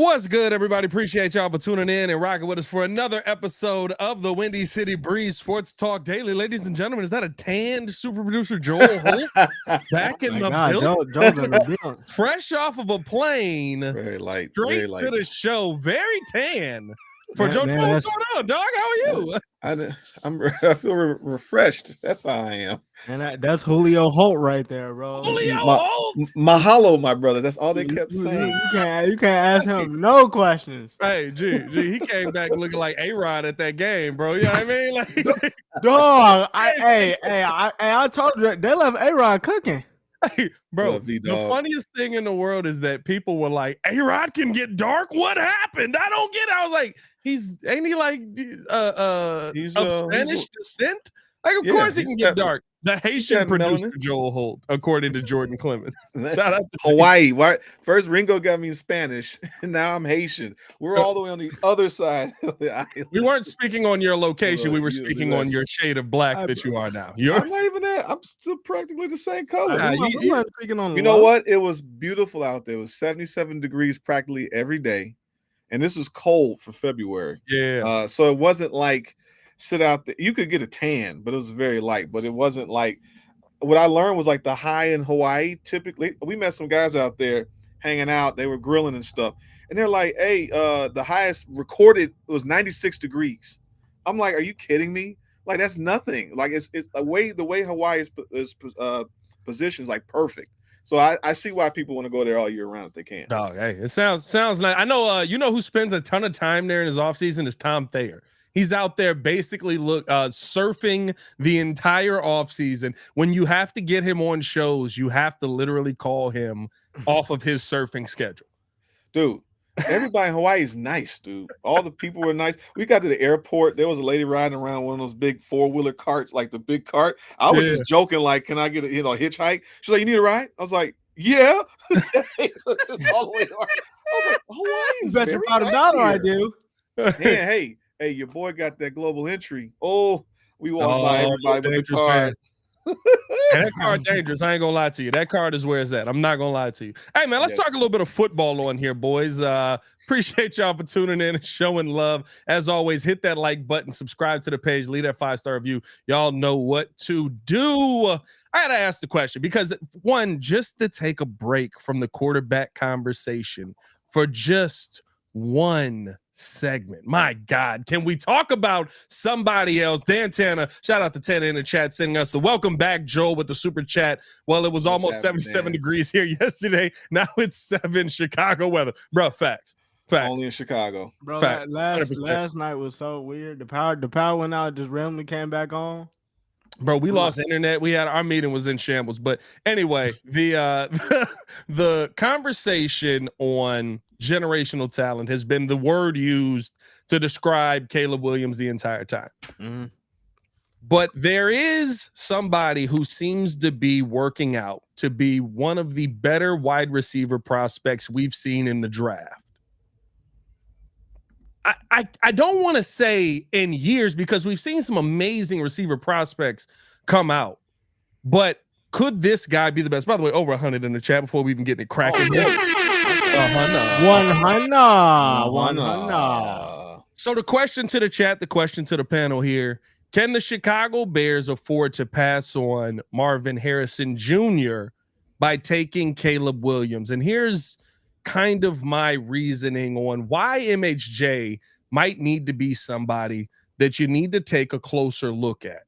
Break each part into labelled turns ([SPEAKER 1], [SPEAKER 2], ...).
[SPEAKER 1] What's good, everybody? Appreciate y'all for tuning in and rocking with us for another episode of the Windy City Breeze Sports Talk Daily. Ladies and gentlemen, is that a tanned super producer Joel Holt back in the building?
[SPEAKER 2] Joel's in the building.
[SPEAKER 1] Fresh off of a plane,
[SPEAKER 3] very light,
[SPEAKER 1] straight to the show, very tan. For Joe, what's going on, dog? How are you?
[SPEAKER 3] I feel refreshed. That's how I am.
[SPEAKER 2] And that's Julio Holt right there, bro.
[SPEAKER 1] Julio Holt.
[SPEAKER 3] Mahalo, my brother. That's all they kept saying.
[SPEAKER 2] You can't ask him no questions.
[SPEAKER 1] Hey, G, he came back looking like A-Rod at that game, bro. You know what I mean? Like,
[SPEAKER 2] dog. I told you they left A-Rod cooking.
[SPEAKER 1] Hey, bro, the funniest thing in the world is that people were like, A-Rod can get dark? What happened? I don't get it. I was like, ain't he like of Spanish descent? Like, of course he can get dark. The Haitian producer, Joel Holt, according to Jordan Clemens.
[SPEAKER 3] Shout out to Hawaii. Why? First, Ringo got me in Spanish, and now I'm Haitian. We're all the way on the other side of the island.
[SPEAKER 1] We weren't speaking on your location. We were speaking on your shade of black that you are now.
[SPEAKER 3] I'm not even that. I'm still practically the same color.
[SPEAKER 2] You
[SPEAKER 3] know what? It was beautiful out there. It was 77 degrees practically every day, and this is cold for February.
[SPEAKER 1] Yeah.
[SPEAKER 3] So it wasn't like sit out there. You could get a tan, but it was very light. But it wasn't like what I learned was like the high in Hawaii. Typically, we met some guys out there hanging out. They were grilling and stuff, and they're like, "Hey, the highest recorded was 96 degrees." I'm like, "Are you kidding me? Like that's nothing. Like it's the way Hawaii is positioned is like perfect." So I see why people want to go there all year round if they can.
[SPEAKER 1] Dog, hey, it sounds nice. I know. You know who spends a ton of time there in his offseason is Tom Thayer. He's out there basically surfing the entire offseason. When you have to get him on shows, you have to literally call him off of his surfing schedule.
[SPEAKER 3] Dude, everybody in Hawaii is nice, dude. All the people were nice. We got to the airport. There was a lady riding around one of those big four-wheeler carts, like the big cart. I was just joking, like, can I get a hitchhike? She's like, you need a ride? I was like, yeah. It's all the way to I was like, Hawaii is
[SPEAKER 2] bet you about $1 I do.
[SPEAKER 3] Hey, your boy got that global entry. Oh, we walked by everybody with the card.
[SPEAKER 1] And that card dangerous. I ain't gonna lie to you. That card is where it's at. I'm not gonna lie to you. Hey man, let's talk a little bit of football on here, boys. Appreciate y'all for tuning in and showing love. As always, hit that like button, subscribe to the page, leave that 5-star review. Y'all know what to do. I gotta ask the question because one, just to take a break from the quarterback conversation for just one segment. My God, can we talk about somebody else? Dan Tanner, shout out to Tanner in the chat, sending us the welcome back, Joel, with the super chat. Well, it was almost 77 degrees here yesterday. Now it's 7 Chicago weather. Bro, facts.
[SPEAKER 3] Only in Chicago.
[SPEAKER 2] Bro, last night was so weird. The power went out, just randomly came back on.
[SPEAKER 1] Bro, we lost internet. We had our meeting was in shambles. But anyway, the conversation on generational talent has been the word used to describe Caleb Williams the entire time.
[SPEAKER 2] Mm-hmm.
[SPEAKER 1] But there is somebody who seems to be working out to be one of the better wide receiver prospects we've seen in the draft. I don't want to say in years because we've seen some amazing receiver prospects come out, but could this guy be the best? By the way, over 100 in the chat before we even get it cracking.
[SPEAKER 2] 100.
[SPEAKER 1] So the question to the chat, the question to the panel here: can the Chicago Bears afford to pass on Marvin Harrison Jr. by taking Caleb Williams? And here's kind of my reasoning on why MHJ might need to be somebody that you need to take a closer look at.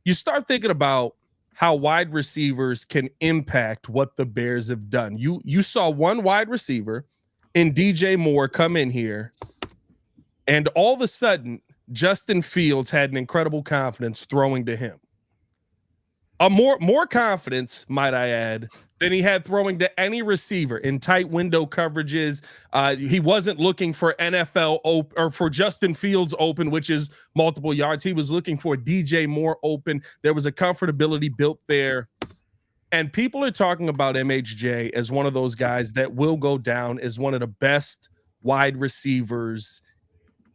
[SPEAKER 1] You start thinking about how wide receivers can impact what the Bears have done. You saw one wide receiver in DJ Moore come in here, and all of a sudden Justin Fields had an incredible confidence throwing to him. More confidence, might I add, than he had throwing to any receiver in tight window coverages. He wasn't looking for NFL or for Justin Fields open, which is multiple yards. He was looking for DJ Moore open. There was a comfortability built there. And people are talking about MHJ as one of those guys that will go down as one of the best wide receivers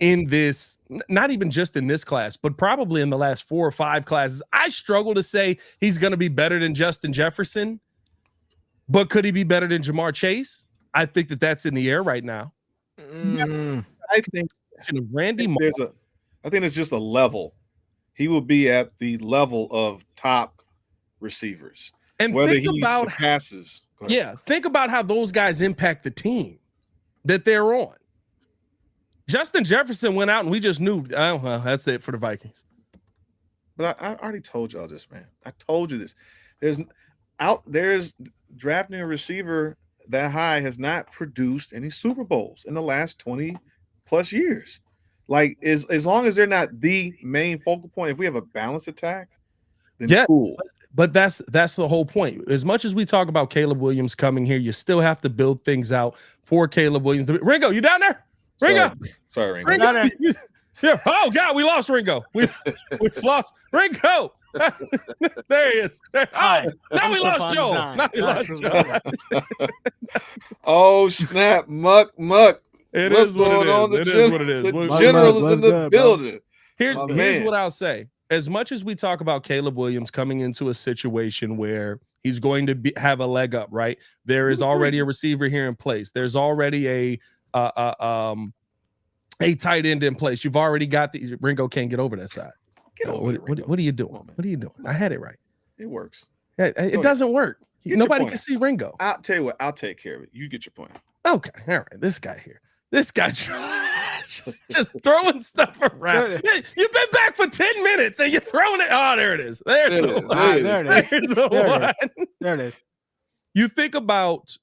[SPEAKER 1] in this, not even just in this class, but probably in the last 4 or 5 classes. I struggle to say he's going to be better than Justin Jefferson. But could he be better than Jamar Chase? I think that that's in the air right now.
[SPEAKER 3] I think
[SPEAKER 1] of Randy Moss.
[SPEAKER 3] I think it's just a level. He will be at the level of top receivers.
[SPEAKER 1] And
[SPEAKER 3] whether
[SPEAKER 1] think
[SPEAKER 3] he
[SPEAKER 1] about
[SPEAKER 3] surpasses.
[SPEAKER 1] Yeah, think about how those guys impact the team that they're on. Justin Jefferson went out and we just knew, oh, well, that's it for the Vikings.
[SPEAKER 3] But I already told y'all this, man. I told you this. There's drafting a receiver that high has not produced any Super Bowls in the last 20 plus years. Like as long as they're not the main focal point, if we have a balanced attack, then cool.
[SPEAKER 1] But that's the whole point. As much as we talk about Caleb Williams coming here, you still have to build things out for Caleb Williams. Ringo, you down there? Ringo.
[SPEAKER 3] Sorry Ringo.
[SPEAKER 1] Yeah. Oh God, we lost Ringo. We've lost Ringo. There he is. There. Oh, now we lost Joel. Now we lost Joel.
[SPEAKER 3] Oh snap, muck.
[SPEAKER 1] It is what it is.
[SPEAKER 3] The general is in the building.
[SPEAKER 1] Here's what I'll say. As much as we talk about Caleb Williams coming into a situation where he's going to have a leg up, right? There is already a receiver here in place. There's already a tight end in place. You've already got the Ringo can't get over that side. What are you doing? What are you doing? I had it right.
[SPEAKER 3] It works.
[SPEAKER 1] It doesn't work. Nobody can see Ringo.
[SPEAKER 3] I'll tell you what. I'll take care of it. You get your point.
[SPEAKER 1] Okay. All right. This guy here. This guy just throwing stuff around. You've been back for 10 minutes and you're throwing it. Oh, there it is. There's the one.
[SPEAKER 2] There it is.
[SPEAKER 1] You think about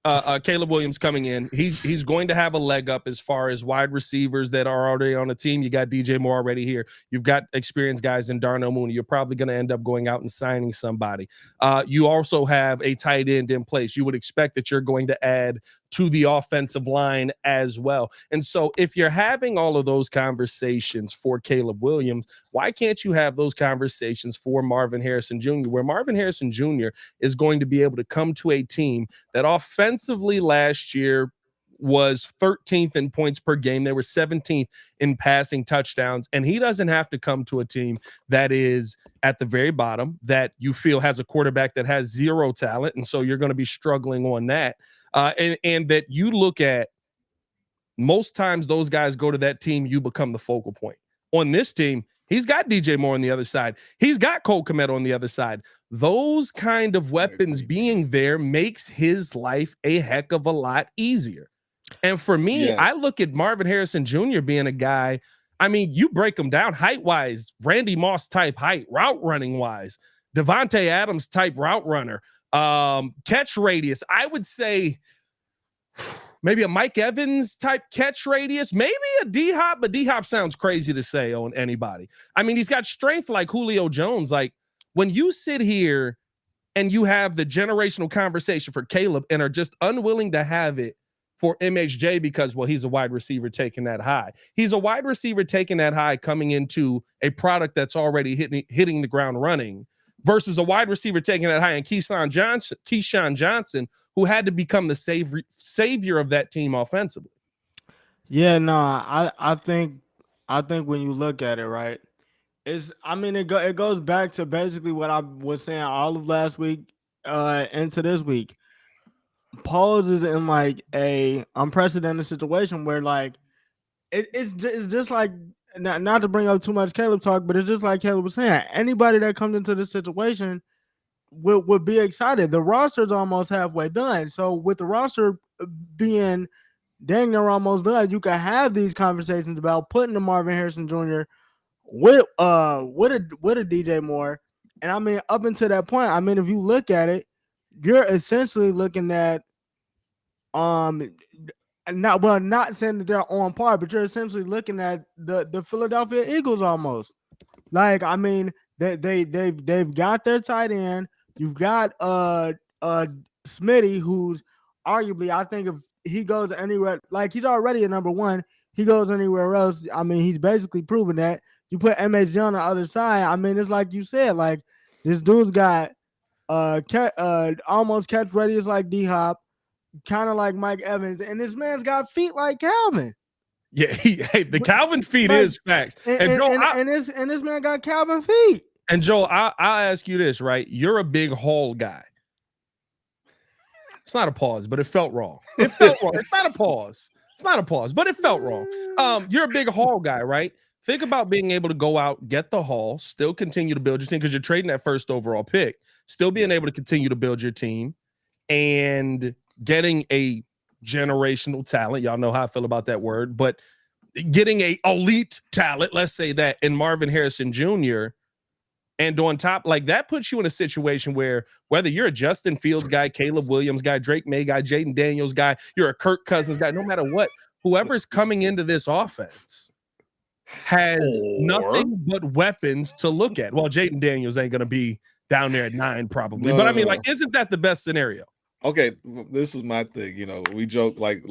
[SPEAKER 1] Caleb Williams coming in. He's going to have a leg up as far as wide receivers that are already on the team. You got DJ Moore already here. You've got experienced guys in Darnell Mooney. You're probably going to end up going out and signing somebody. You also have a tight end in place. You would expect that you're going to add to the offensive line as well. And so if you're having all of those conversations for Caleb Williams, why can't you have those conversations for Marvin Harrison Jr., where Marvin Harrison Jr. is going to be able to come to a team that offensively last year was 13th in points per game. They were 17th in passing touchdowns. And he doesn't have to come to a team that is at the very bottom, that you feel has a quarterback that has zero talent. And so you're going to be struggling on that. And that you look at, most times those guys go to that team, you become the focal point. On this team, he's got DJ Moore on the other side. He's got Cole Kmet on the other side. Those kind of weapons being there makes his life a heck of a lot easier. And for me, I look at Marvin Harrison Jr. being a guy, I mean, you break him down height-wise, Randy Moss type height, route running-wise, Devontae Adams type route runner, catch radius. I would say maybe a Mike Evans type catch radius, maybe a D-Hop, but D-Hop sounds crazy to say on anybody. I mean, he's got strength like Julio Jones. Like, when you sit here and you have the generational conversation for Caleb and are just unwilling to have it for MHJ because, well, he's a wide receiver taking that high. He's a wide receiver taking that high coming into a product that's already hitting the ground running, versus a wide receiver taking that high and Keyshawn Johnson, who had to become the savior of that team offensively.
[SPEAKER 2] Yeah, no, I think when you look at it, right, it goes back to basically what I was saying all of last week into this week. Pauls is in like a unprecedented situation where like it's just like, not to bring up too much Caleb talk, but it's just like Caleb was saying, anybody that comes into this situation would be excited. The roster's almost halfway done. So with the roster being dang near almost done, you can have these conversations about putting the Marvin Harrison Jr. with a DJ Moore. And I mean, up until that point, I mean, if you look at it, you're essentially looking at not saying that they're on par, but you're essentially looking at the Philadelphia Eagles almost. Like, I mean, they've got their tight end. You've got Smitty, who's arguably, I think if he goes anywhere, like he's already a number one, he goes anywhere else, I mean, he's basically proven that. You put MHJ on the other side, I mean, it's like you said, like this dude's got almost catch radius like D-Hop, kind of like Mike Evans, and this man's got feet like Calvin.
[SPEAKER 1] Yeah, the Calvin feet is facts.
[SPEAKER 2] And this man got Calvin feet.
[SPEAKER 1] And Joel, I'll ask you this, right? You're a big haul guy. It's not a pause, but it felt wrong. It felt wrong. It's not a pause. It's not a pause, but it felt wrong. You're a big haul guy, right? Think about being able to go out, get the haul, still continue to build your team because you're trading that first overall pick, still being able to continue to build your team and getting a generational talent. Y'all know how I feel about that word, but getting a elite talent, let's say that, in Marvin Harrison Jr., and on top, like that puts you in a situation where whether you're a Justin Fields guy, Caleb Williams guy, Drake May guy, Jaden Daniels guy, you're a Kirk Cousins guy, no matter what, whoever's coming into this offense has nothing but weapons to look at. Well, Jaden Daniels ain't going to be down there at 9 probably. But I mean, like, isn't that the best scenario?
[SPEAKER 3] Okay, this is my thing. We joke like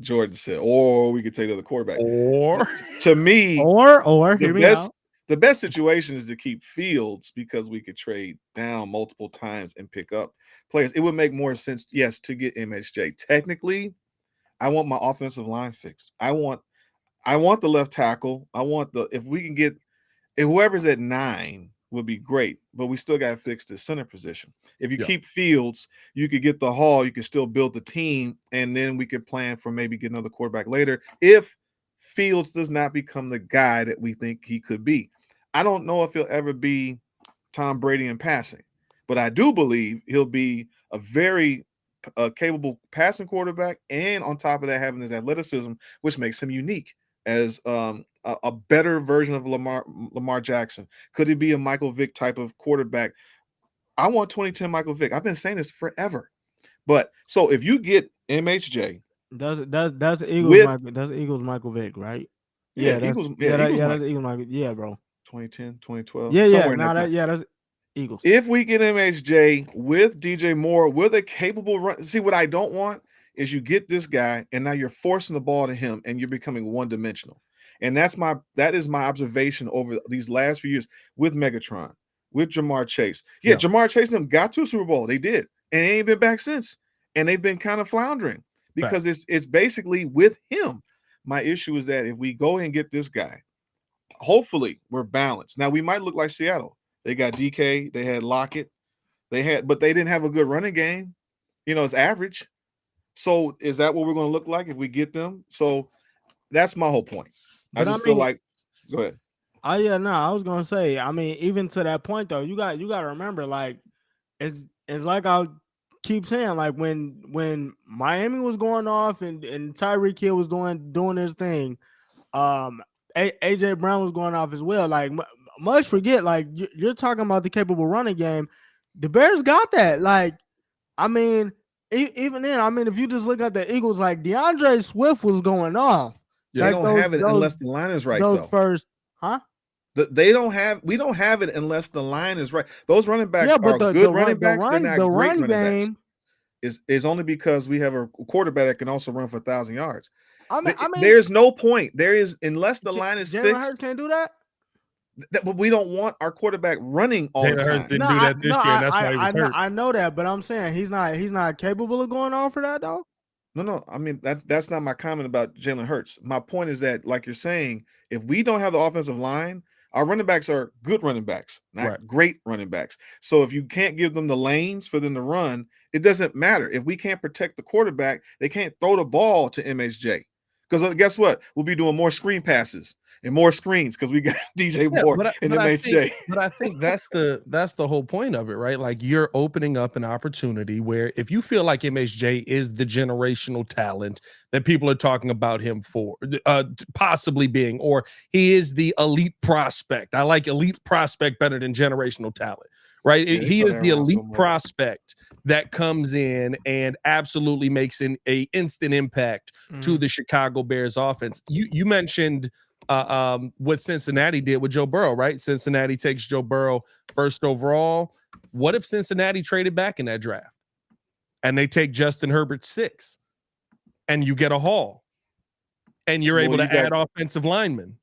[SPEAKER 3] Jordan said, or we could take the other quarterback.
[SPEAKER 1] Or
[SPEAKER 3] to me,
[SPEAKER 2] or hear me out.
[SPEAKER 3] The best situation is to keep Fields because we could trade down multiple times and pick up players. It would make more sense, yes, to get MHJ. Technically, I want my offensive line fixed. I want the left tackle. If we can get whoever's at 9 would be great, but we still got to fix the center position. If you keep Fields, you could get the haul, you could still build the team, and then we could plan for maybe get another quarterback later if Fields does not become the guy that we think he could be. I don't know if he'll ever be Tom Brady in passing, but I do believe he'll be a very capable passing quarterback, and on top of that, having his athleticism, which makes him unique as a better version of Lamar Jackson. Could he be a Michael Vick type of quarterback? I want 2010 Michael Vick. I've been saying this forever. But so if you get MHJ,
[SPEAKER 2] that's Eagles Michael Vick, right?
[SPEAKER 3] Yeah,
[SPEAKER 2] that's
[SPEAKER 3] Eagles.
[SPEAKER 2] That's Eagles Michael. Yeah, bro.
[SPEAKER 3] 2010, 2012.
[SPEAKER 2] That's Eagles.
[SPEAKER 3] If we get MHJ with DJ Moore with a capable run, see what I don't want is you get this guy and now you're forcing the ball to him and you're becoming one-dimensional. And that is my observation over these last few years with Megatron, with Jamar Chase. Yeah, Jamar Chase and them got to a Super Bowl. They did. And they ain't been back since. And they've been kind of floundering because it's basically with him. My issue is that if we go and get this guy, hopefully we're balanced. Now we might look like Seattle. They got DK, they had Lockett, but they didn't have a good running game. It's average. So is that what we're going to look like if we get them? So that's my whole point. I feel like, go ahead.
[SPEAKER 2] I was gonna say, I mean, even to that point though, you got to remember, like, it's like I keep saying, like when Miami was going off and Tyreek Hill was doing his thing, AJ Brown was going off as well. Like, much forget, like you're talking about the capable running game. The Bears got that. Like, I mean, even then, I mean, if you just look at the Eagles, like DeAndre Swift was going off.
[SPEAKER 3] Yeah, like they don't have it unless the line is right. Those
[SPEAKER 2] first, huh?
[SPEAKER 3] We don't have it unless the line is right. Those running backs are good running backs. They're not great running backs. Is only because we have a quarterback that can also run for 1,000 yards. I mean, there's no point. There is unless the line is fixed.
[SPEAKER 2] Jalen Hurts can't do that.
[SPEAKER 3] But we don't want our quarterback running all the time.
[SPEAKER 1] Hurts didn't do that this year. And that's why he was hurt.
[SPEAKER 2] I know that, but I'm saying he's not capable of going on for that though.
[SPEAKER 3] No. I mean, that's not my comment about Jalen Hurts. My point is that, like you're saying, if we don't have the offensive line, our running backs are good running backs, not great running backs. So if you can't give them the lanes for them to run, it doesn't matter. If we can't protect the quarterback, they can't throw the ball to MHJ. Because guess what? We'll be doing more screen passes and more screens because we got DJ Moore and MHJ.
[SPEAKER 1] But I think that's the whole point of it, right? Like, you're opening up an opportunity where if you feel like MHJ is the generational talent that people are talking about him for, possibly being, or he is the elite prospect. I like elite prospect better than generational talent, right? Yeah, he is the elite prospect that comes in and absolutely makes an instant impact to the Chicago Bears offense. You mentioned what Cincinnati did with Joe Burrow, right? Cincinnati takes Joe Burrow first overall. What if Cincinnati traded back in that draft and they take Justin Herbert 6 and you get a haul and you're able to add offensive linemen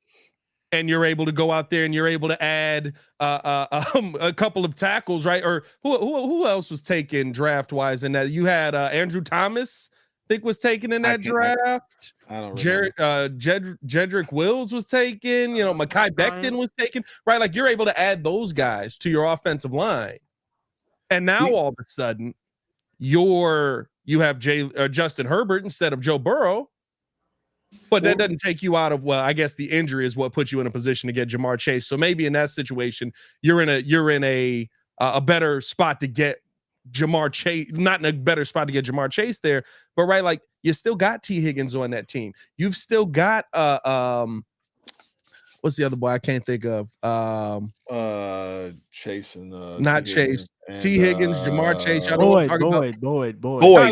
[SPEAKER 1] and you're able to go out there and you're able to add a couple of tackles, right? Or who else was taken draft wise in that? You had Andrew Thomas, I think, was taken in that draft.
[SPEAKER 3] I don't remember.
[SPEAKER 1] Jedrick Wills was taken. Mekhi Becton was taken. Right, like you're able to add those guys to your offensive line, and now all of a sudden, you have Justin Herbert instead of Joe Burrow. But that doesn't take you out of, well, I guess the injury is what puts you in a position to get Jamar Chase. So maybe in that situation, you're in a better spot to get Jamar Chase, not in a better spot to get Jamar Chase there, but right, like you still got T. Higgins on that team. You've still got what's the other boy I can't think of?
[SPEAKER 3] Chase and
[SPEAKER 1] not
[SPEAKER 3] T.
[SPEAKER 1] Chase.
[SPEAKER 3] And,
[SPEAKER 1] T. Higgins, Jamar Chase. Y'all know what I'm talking about.
[SPEAKER 2] Boyd.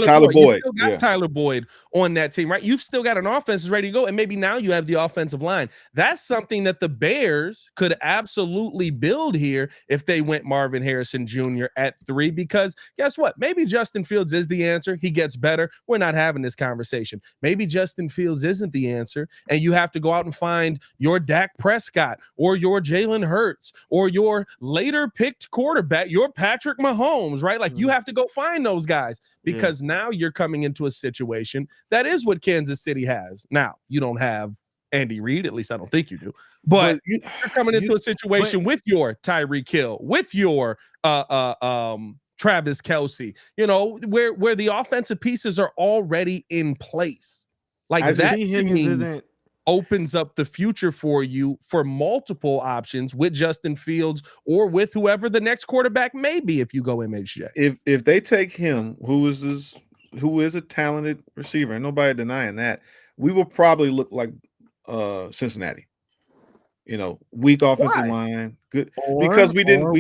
[SPEAKER 3] Tyler Boyd.
[SPEAKER 1] You still got
[SPEAKER 3] Yeah.
[SPEAKER 1] Tyler Boyd on that team, right? You've still got an offense that's ready to go, and maybe now you have the offensive line. That's something that the Bears could absolutely build here if they went Marvin Harrison Jr. at 3, because guess what? Maybe Justin Fields is the answer. He gets better. We're not having this conversation. Maybe Justin Fields isn't the answer, and you have to go out and find your Dak Prescott or your Jalen Hurts or your later picked quarterback, your Patrick Mahomes, right? Like you have to go find those guys, because now you're coming into a situation that is what Kansas City has. Now, you don't have Andy Reid, at least I don't think you do, but you're coming into a situation with your Tyreek Hill, with your Travis Kelce, you know, where the offensive pieces are already in place. Like that to me opens up the future for you for multiple options with Justin Fields or with whoever the next quarterback may be if you go MHJ.
[SPEAKER 3] If they take him, who is a talented receiver, and nobody denying that, we will probably look like Cincinnati. You know, weak offensive line, good because we didn't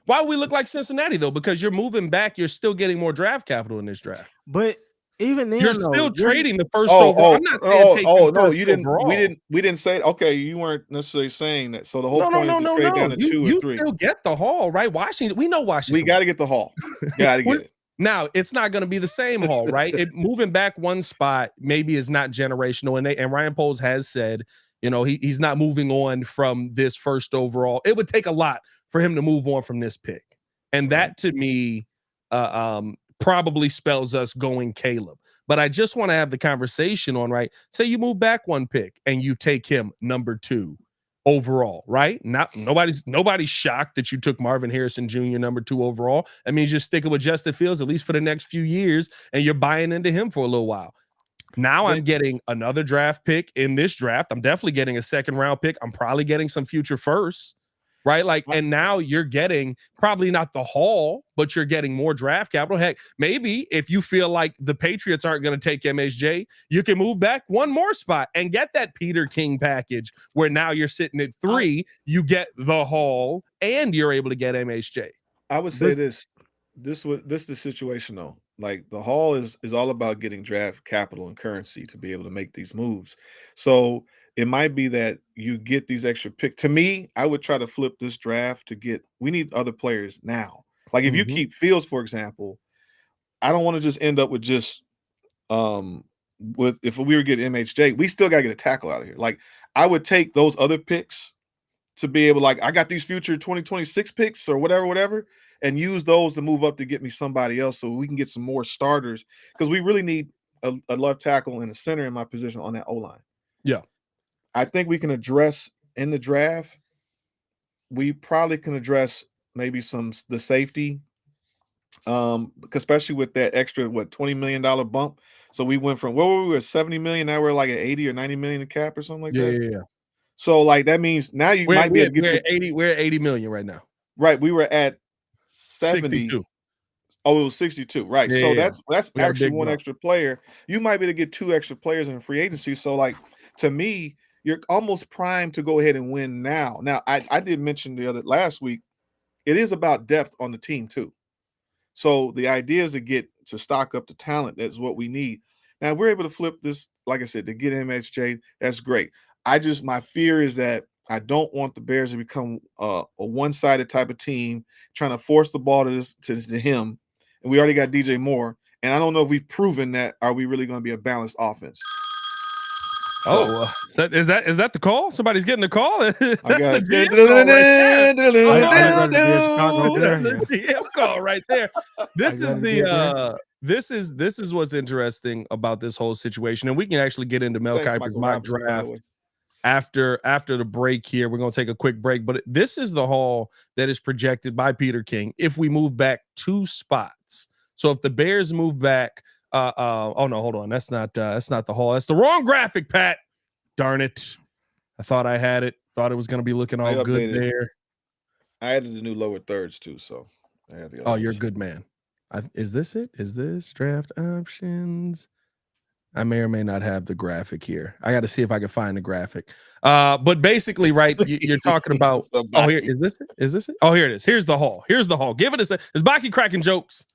[SPEAKER 1] Why we look like Cincinnati though? Because you're moving back, you're still getting more draft capital in this draft.
[SPEAKER 2] But even then,
[SPEAKER 1] you're still trading the first overall. I'm not saying take
[SPEAKER 3] no, you didn't.
[SPEAKER 1] Overall.
[SPEAKER 3] We didn't say okay. You weren't necessarily saying that. So the whole point is to trade down to 2 or 3.
[SPEAKER 1] You still get the haul, right? Washington, we know Washington.
[SPEAKER 3] We got to get the haul. Got to get it.
[SPEAKER 1] Now it's not going to be the same haul, right? Moving back one spot maybe is not generational, and Ryan Poles has said, you know, he's not moving on from this first overall. It would take a lot for him to move on from this pick, and that to me probably spells us going Caleb. But I just want to have the conversation on, right? Say you move back one pick and you take him number 2 overall, right? Nobody's shocked that you took Marvin Harrison Jr. number 2 overall. That means you're sticking with Justin Fields at least for the next few years, and you're buying into him for a little while. Now I'm getting another draft pick in this draft. I'm definitely getting a second round pick. I'm probably getting some future firsts, right? Like, and now you're getting probably not the haul, but you're getting more draft capital. Heck, maybe if you feel like the Patriots aren't going to take MSJ, you can move back one more spot and get that Peter King package where now you're sitting at 3, you get the haul and you're able to get MSJ.
[SPEAKER 3] I would say this is the situation though. Like the haul is all about getting draft capital and currency to be able to make these moves. So it might be that you get these extra picks. To me, I would try to flip this draft to we need other players now. Like if you keep Fields, for example, I don't want to just end up with just if we were getting MHJ, we still got to get a tackle out of here. Like I would take those other picks to be able, like I got these future 2026 picks or whatever, and use those to move up to get me somebody else so we can get some more starters, because we really need a left tackle and a center in my position on that O-line.
[SPEAKER 1] Yeah.
[SPEAKER 3] I think we can address in the draft. We probably can address maybe the safety, especially with that extra $20 million bump. So we went from we were at 70 million, now we're like at 80 or 90 million in cap or something like that.
[SPEAKER 1] Yeah.
[SPEAKER 3] So like that means now you might be able to get
[SPEAKER 1] 80. We're at 80 million right now.
[SPEAKER 3] Right, we were at 70.
[SPEAKER 1] 62.
[SPEAKER 3] Oh, it was 62. Right.
[SPEAKER 1] Yeah,
[SPEAKER 3] so that's actually one extra player. You might be able to get 2 extra players in free agency. So like to me, you're almost primed to go ahead and win now. Now, I did mention last week, it is about depth on the team too. So the idea is to stock up the talent. That's what we need. Now, if we're able to flip this, like I said, to get MSJ, that's great. My fear is that I don't want the Bears to become a one-sided type of team trying to force the ball to him. And we already got DJ Moore. And I don't know if we've proven that. Are we really going to be a balanced offense?
[SPEAKER 1] Is that the call? Somebody's getting the call. That's the GM call right there. This is what's interesting about this whole situation, and we can actually get into Mel Kiper's mock draft after the break here. We're going to take a quick break, but this is the haul that is projected by Peter King if we move back 2 spots. So if the Bears move back, oh no, hold on, that's not the Hall. That's the wrong graphic, Pat. Darn it! I thought I had it. Thought it was going to be looking all good there.
[SPEAKER 3] I added the new lower thirds too, so I had the
[SPEAKER 1] Oh, you're a good man. Is this it? Is this draft options? I may or may not have the graphic here. I got to see if I can find the graphic. But basically, right, you're talking about. Oh, here is this it? Is this it? Oh, here it is. Here's the Hall. Here's the Hall. Give it a second. Is Baki cracking jokes?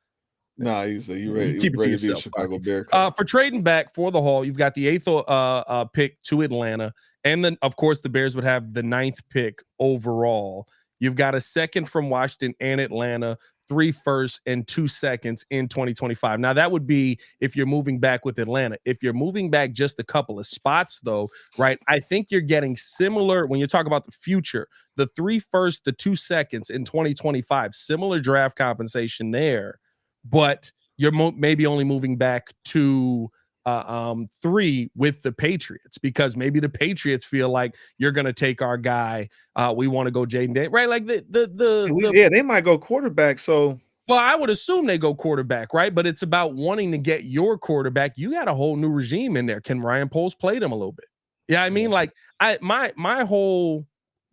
[SPEAKER 3] No, you ready?
[SPEAKER 1] Keep it to yourself.
[SPEAKER 3] Chicago Bear.
[SPEAKER 1] For trading back for the Hall, you've got the 8th pick to Atlanta, and then of course the Bears would have the 9th pick overall. You've got a 2nd from Washington and Atlanta, 3 firsts and 2 seconds in 2025. Now that would be if you're moving back with Atlanta. If you're moving back just a couple of spots, though, right? I think you're getting similar when you talk about the future. The 3 firsts, the 2 seconds in 2025, similar draft compensation there. But you're maybe only moving back to 3 with the Patriots because maybe the Patriots feel like you're going to take our guy. We want to go Jaden Day, right? Like
[SPEAKER 3] they might go quarterback. So,
[SPEAKER 1] well, I would assume they go quarterback, right? But it's about wanting to get your quarterback. You got a whole new regime in there. Can Ryan Poles play them a little bit? Yeah, I mean, like my whole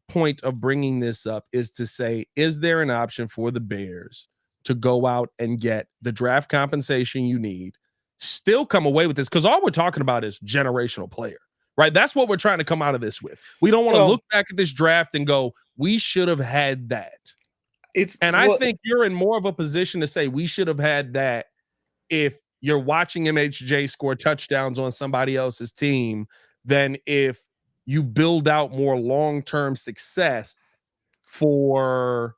[SPEAKER 1] point of bringing this up is to say, is there an option for the Bears to go out and get the draft compensation you need, still come away with this? Because all we're talking about is generational player, right? That's what we're trying to come out of this with. We don't want to look back at this draft and go, we should have had that. I think you're in more of a position to say we should have had that if you're watching MHJ score touchdowns on somebody else's team than if you build out more long-term success for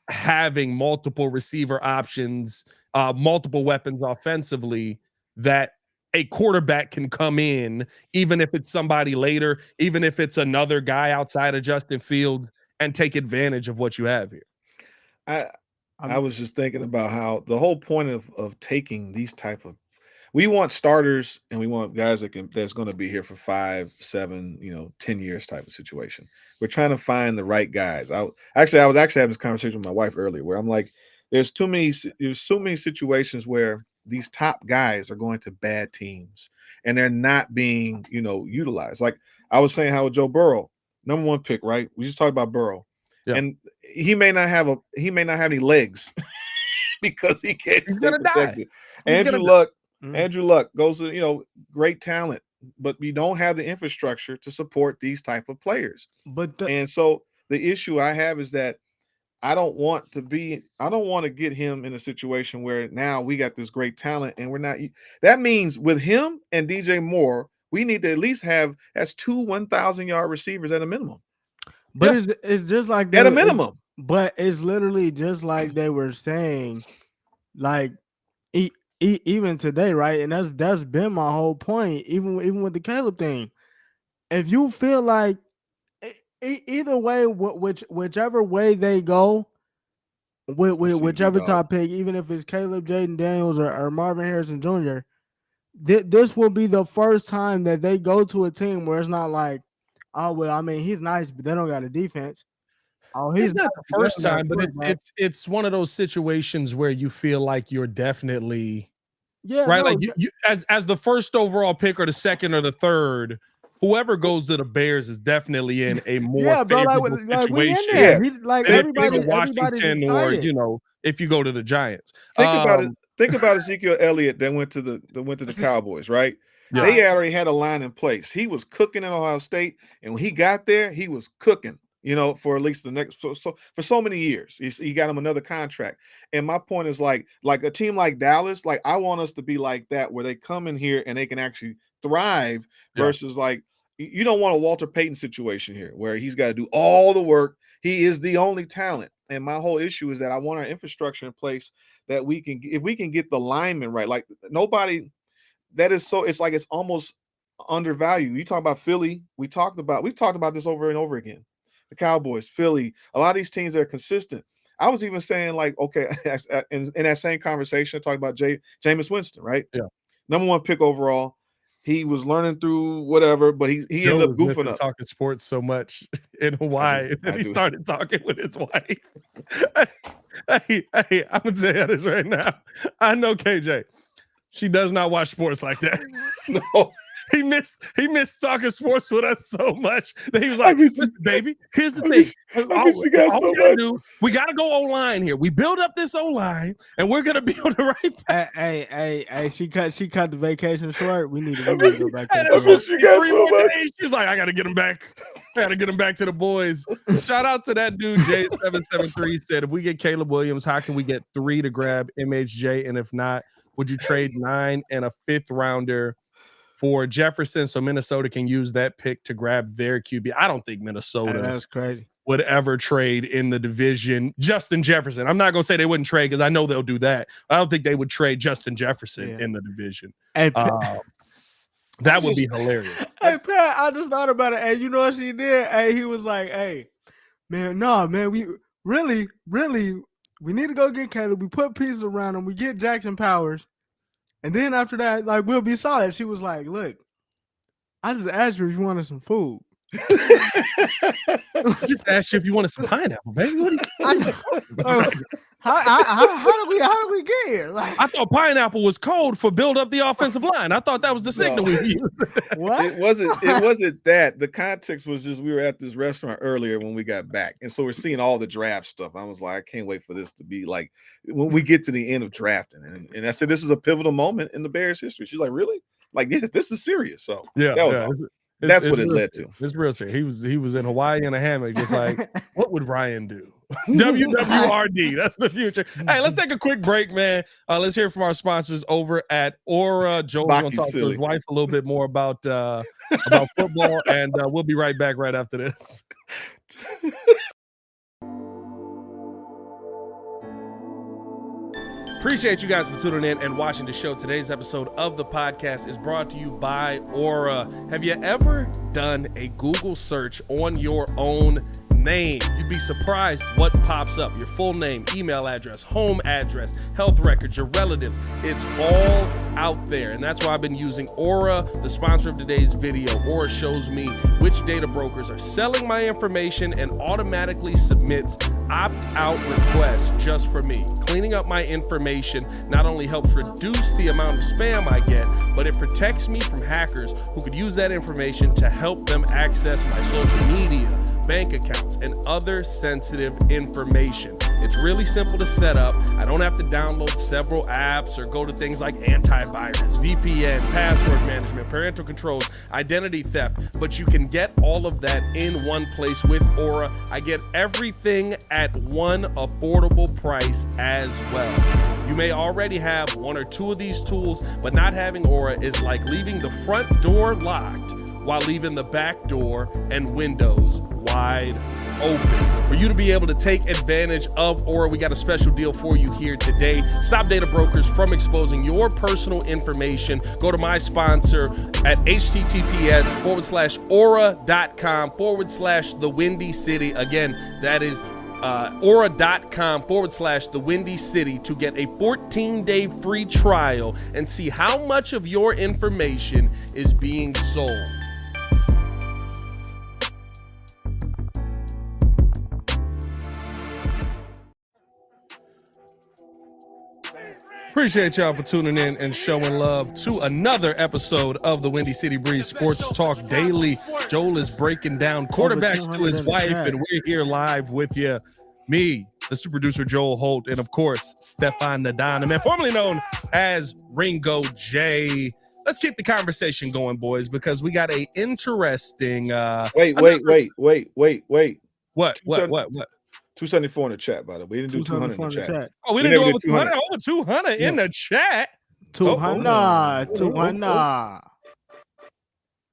[SPEAKER 1] having multiple receiver options, multiple weapons offensively, that a quarterback can come in, even if it's somebody later, even if it's another guy outside of Justin Fields, and take advantage of what you have here.
[SPEAKER 3] I was just thinking about how the whole point of taking these type of, we want starters and we want guys that's going to be here for 5, 7, 10 years type of situation. We're trying to find the right guys. I was actually having this conversation with my wife earlier where I'm like, there's so many situations where these top guys are going to bad teams and they're not being, utilized. Like I was saying, how with Joe Burrow, number 1 pick, right? We just talked about Burrow, and he may not have any legs because he can't.
[SPEAKER 1] He's gonna die.
[SPEAKER 3] Andrew Luck goes to, great talent, but we don't have the infrastructure to support these type of players. And so the issue I have is that I don't want to get him in a situation where now we got this great talent and we're not. That means with him and DJ Moore, we need to at least have that's 2 1,000-yard receivers at a minimum.
[SPEAKER 2] But it's just like
[SPEAKER 3] at a minimum.
[SPEAKER 2] But it's literally just like they were saying, like even today, right? And that's been my whole point, even with the Caleb thing. If you feel like either way, whichever way they go, with whichever top pick, even if it's Caleb, Jaden Daniels, or Marvin Harrison Jr., this will be the first time that they go to a team where it's not like, oh well, I mean he's nice, but they don't got a defense. Oh,
[SPEAKER 1] he's not the first time, but it's one of those situations where you feel like you're definitely right. No, like you as the first overall pick or the second or the third, whoever goes to the Bears is definitely in a more favorable situation.
[SPEAKER 2] Like everybody,
[SPEAKER 1] Washington, or if you go to the Giants.
[SPEAKER 3] Think about it. Think about Ezekiel Elliott that went to the Cowboys, right? Yeah. They already had a line in place. He was cooking in Ohio State, and when he got there, he was cooking. For at least the next for so many years. He got him another contract. And my point is like a team like Dallas, like I want us to be like that where they come in here and they can actually thrive versus like you don't want a Walter Payton situation here where he's got to do all the work. He is the only talent. And my whole issue is that I want our infrastructure in place that if we can get the linemen right, like nobody that is so it's like it's almost undervalued. You talk about Philly, we've talked about this over and over again. The Cowboys, Philly, a lot of these teams that are consistent. I was even saying like, okay, in that same conversation, talking about Jameis Winston, right?
[SPEAKER 1] Yeah.
[SPEAKER 3] Number 1 pick overall. He was learning through whatever, but he ended up goofing up.
[SPEAKER 1] Talking sports so much in Hawaii that he started talking with his wife. Hey, I'm gonna tell you this right now. I know KJ. She does not watch sports like that.
[SPEAKER 3] No.
[SPEAKER 1] He missed talking sports with us so much that he was like, listen, baby, here's the thing. We got to go O-line here. We build up this O-line, and we're going to be on the right path.
[SPEAKER 2] Hey, she cut the vacation short. We need to go back to
[SPEAKER 1] the She was like, I got to get him back. I got to get him back to the boys. Shout out to that dude, J773 said, if we get Caleb Williams, how can we get 3 to grab MHJ? And if not, would you trade 9 and a 5th rounder for Jefferson so Minnesota can use that pick to grab their QB? I don't think Minnesota
[SPEAKER 2] that's crazy.
[SPEAKER 1] would ever trade in the division Justin Jefferson. I'm not going to say they wouldn't trade because I know they'll do that. I don't think they would trade Justin Jefferson in the division.
[SPEAKER 2] Hey,
[SPEAKER 1] that would be hilarious.
[SPEAKER 2] Hey, Pat, I just thought about it. Hey, you know what she did? Hey, he was like, hey, man, we really, we need to go get Caleb. We put pieces around him. We get Jackson Powers. And then after that, like, we'll be solid. She was like, look, I just asked you if you wanted some food.
[SPEAKER 1] I just asked you if you wanted some pineapple, baby. What are you
[SPEAKER 2] how do we get here? Like,
[SPEAKER 1] I thought pineapple was code for build up the offensive line. I thought that was the signal we used.
[SPEAKER 2] What?
[SPEAKER 3] It wasn't that. The context was just we were at this restaurant earlier when we got back. And so we're seeing all the draft stuff. I was like, I can't wait for this to be like when we get to the end of drafting. And I said, this is a pivotal moment in the Bears history. She's like, really? Like, yes, this is serious. So that was awesome. That's what it led to.
[SPEAKER 1] It's real serious. He was in Hawaii in a hammock, just like, what would Ryan do? WWRD. That's the future. Hey, let's take a quick break, man. Let's hear from our sponsors over at Aura. Joel's going to talk to his wife a little bit more about football, and we'll be right back right after this. Appreciate you guys for tuning in and watching the show. Today's episode of the podcast is brought to you by Aura. Have you ever done a Google search on your own name? You'd be surprised what pops up. Your full name, email address, home address, health records, your relatives. It's all out there. And that's why I've been using Aura, the sponsor of today's video. Aura shows me which data brokers are selling my information and automatically submits opt-out requests just for me. Cleaning up my information not only helps reduce the amount of spam I get, but it protects me from hackers who could use that information to help them access my social media, bank accounts, and other sensitive information. It's really simple to set up. I don't have to download several apps or go to things like antivirus, VPN, password management, parental controls, identity theft, but you can get all of that in one place with Aura. I get everything at one affordable price as well. You may already have one or two of these tools, but not having Aura is like leaving the front door locked while leaving the back door and windows wide open. For you to be able to take advantage of Aura, we got a special deal for you here today. Stop data brokers from exposing your personal information. Go to my sponsor at https:/aura.com/the Windy City. Again, that is aura.com/the Windy City to get a 14-day free trial and see how much of your information is being sold. Appreciate y'all for tuning in and showing love to another episode of the Windy City Breeze Sports Talk Daily. Joel is breaking down quarterbacks to his wife, and we're here live with you. Me, the super producer Joel Holt, and of course, Stefan Nadana, man, formerly known as Ringo J. Let's keep the conversation going, boys, because we got a interesting
[SPEAKER 3] Wait.
[SPEAKER 1] What?
[SPEAKER 3] 274 in the chat, by the way. We didn't do 200 in the chat.
[SPEAKER 1] Oh, we didn't do over 200? Over 200 in the chat.
[SPEAKER 2] 200.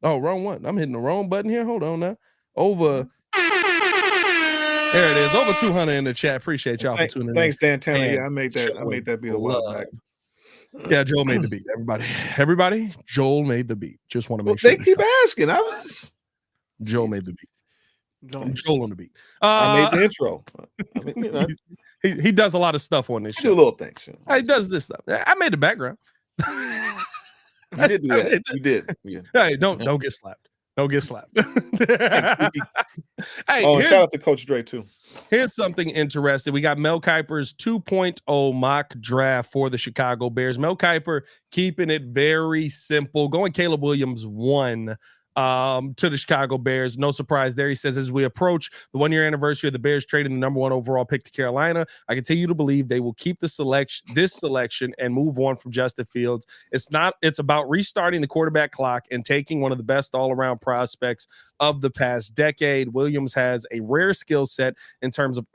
[SPEAKER 1] Oh, wrong one. I'm hitting the wrong button here. Hold on now. Over. There it is. Over 200 in the chat. Appreciate y'all for tuning in.
[SPEAKER 3] Thanks, Dan Tanner. Yeah, I made that beat a while back.
[SPEAKER 1] Yeah, Joel made the beat. Everybody, Joel made the beat. Just want to make sure.
[SPEAKER 3] They keep asking.
[SPEAKER 1] Joel made the beat. Joel on the beat.
[SPEAKER 3] I made the intro.
[SPEAKER 1] He does a lot of stuff on this show.
[SPEAKER 3] Do little things.
[SPEAKER 1] He does this stuff. I made the background.
[SPEAKER 3] You did do that. You did. Yeah.
[SPEAKER 1] Hey, don't get slapped. Don't get slapped. Hey,
[SPEAKER 3] Oh, and shout out to Coach Dre too.
[SPEAKER 1] Here's something interesting. We got Mel Kiper's 2.0 mock draft for the Chicago Bears. Mel Kiper keeping it very simple, going Caleb Williams 1 to the Chicago Bears. No surprise there. He says, as we approach the 1-year anniversary of the Bears trading the number 1 overall pick to Carolina, I continue to believe they will keep this selection and move on from Justin Fields. It's about restarting the quarterback clock and taking one of the best all-around prospects of the past decade. Williams has a rare skill set in terms of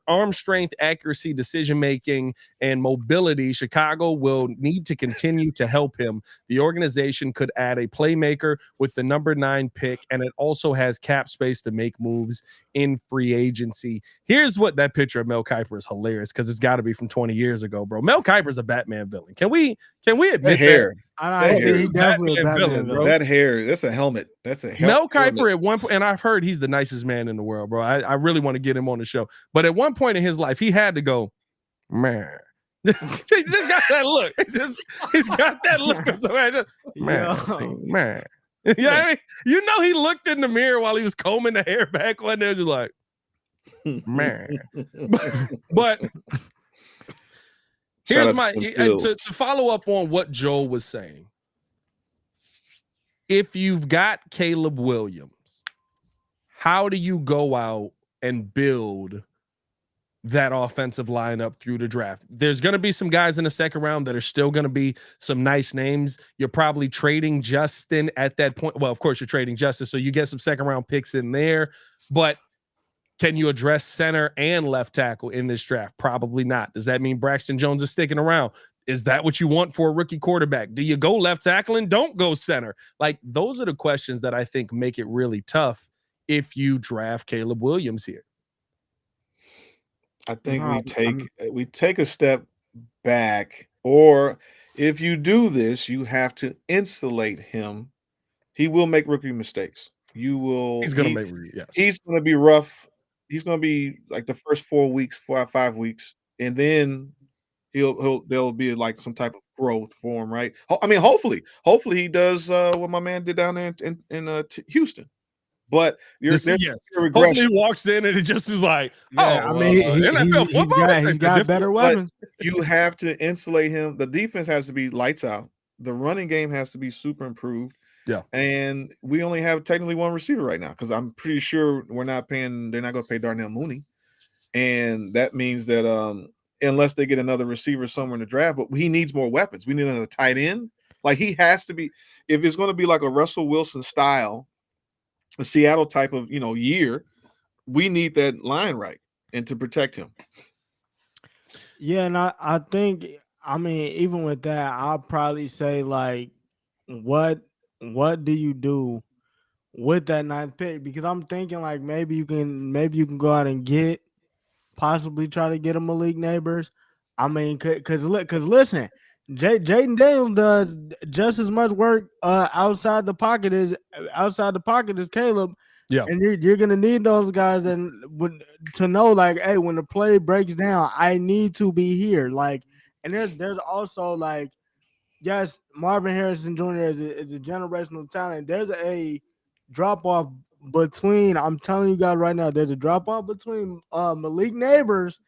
[SPEAKER 1] arm strength, accuracy, decision-making, and mobility. Chicago will need to continue to help him. The organization could add a playmaker with the number 9 pick, and it also has cap space to make moves in free agency. Here's what that picture of Mel Kiper is hilarious because it's got to be from 20 years ago, bro. Mel Kiper's a Batman villain. Can we admit that?
[SPEAKER 3] Hair.
[SPEAKER 2] He's definitely a Batman villain,
[SPEAKER 1] bro.
[SPEAKER 3] That hair, that's a helmet. That's a
[SPEAKER 1] Mel
[SPEAKER 3] helmet.
[SPEAKER 1] Kiper at one point, and I've heard he's the nicest man in the world, bro. I really want to get him on the show. But at one point in his life, he had to go, man. He just got that look. He's got that look. Man. Yeah, I mean, you know, he looked in the mirror while he was combing the hair back one day, just like, man. But here's my to follow up on what Joel was saying. If you've got Caleb Williams, how do you go out and build that offensive lineup through the draft? There's going to be some guys in the second round that are still going to be some nice names. You're probably trading Justin at that point. Well, of course you're trading Justin, so you get some second round picks in there, but can you address center and left tackle in this draft? Probably not. Does that mean Braxton Jones is sticking around? Is that what you want for a rookie quarterback? Do you go left tackle and don't go center? Like, those are the questions that I think make it really tough if you draft Caleb Williams here.
[SPEAKER 3] I think we take a step back, or if you do this, you have to insulate him. He will make rookie mistakes. He's going to be rough. He's going to be like the first 4 weeks, 4 or 5 weeks, and then there'll be like some type of growth for him, right? I mean, hopefully he does what my man did down there in Houston. But hopefully
[SPEAKER 1] he walks in and it just is like,
[SPEAKER 2] he's got better weapons.
[SPEAKER 3] You have to insulate him. The defense has to be lights out. The running game has to be super improved.
[SPEAKER 1] Yeah.
[SPEAKER 3] And we only have technically 1 receiver right now because I'm pretty sure they're not going to pay Darnell Mooney. And that means that unless they get another receiver somewhere in the draft, but he needs more weapons. We need another tight end. Like, he has to be, if it's going to be like a Russell Wilson style, a Seattle type of year, we need that line right and to protect him.
[SPEAKER 2] Yeah, and I think, I mean, even with that, I'll probably say, like, what do you do with that 9th pick? Because I'm thinking, like, maybe you can go out and possibly try to get a Malik Neighbors. I mean, because listen, Jaden Daniels does just as much work outside the pocket as Caleb.
[SPEAKER 1] Yeah,
[SPEAKER 2] and you're gonna need those guys to know, like, hey, when the play breaks down, I need to be here. Like, and there's also, like, yes, Marvin Harrison Jr. is a generational talent. There's a drop off between. I'm telling you guys right now, there's a drop off between Malik Neighbors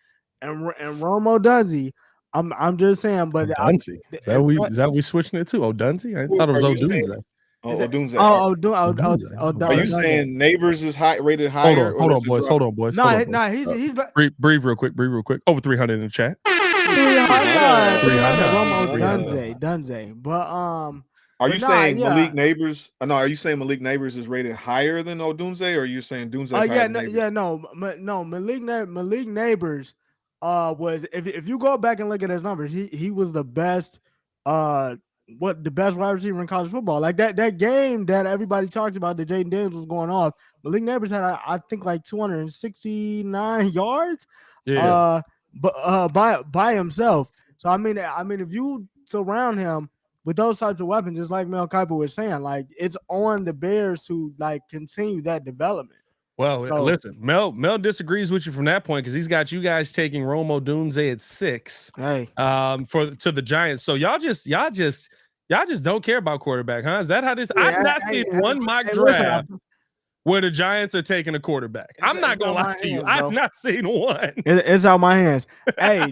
[SPEAKER 2] and Romo Dunze. I'm just saying, but
[SPEAKER 1] Dunze. Is that we switching it to Dunze? I thought it was Odunze.
[SPEAKER 3] Odunze.
[SPEAKER 2] Are
[SPEAKER 3] you saying Neighbors is rated higher?
[SPEAKER 1] Hold on, boys.
[SPEAKER 2] He's
[SPEAKER 1] breathe real quick. Over 300 in the chat.
[SPEAKER 2] 300. Dunze. But
[SPEAKER 3] are you saying Malik Neighbors? No, are you saying Malik Neighbors is rated higher than Odunze, or are you saying Dunze?
[SPEAKER 2] Malik Neighbors was, if you go back and look at his numbers, he was the best the best wide receiver in college football. Like, that game that everybody talked about that Jaden Daniels was going off, Malik Neighbors had, I think, like 269 yards.
[SPEAKER 1] Yeah.
[SPEAKER 2] By himself. So I mean, if you surround him with those types of weapons, just like Mel Kiper was saying, like, it's on the Bears to, like, continue that development.
[SPEAKER 1] Well, listen, Mel disagrees with you from that point because he's got you guys taking Rome Odunze at 6
[SPEAKER 2] to the
[SPEAKER 1] Giants. So y'all just Y'all just don't care about quarterback, huh? Is that how this?
[SPEAKER 2] Yeah,
[SPEAKER 1] I've not seen one mock draft where the Giants are taking a quarterback. I'm not gonna lie to you. I've not seen one.
[SPEAKER 2] It's out my hands. Hey,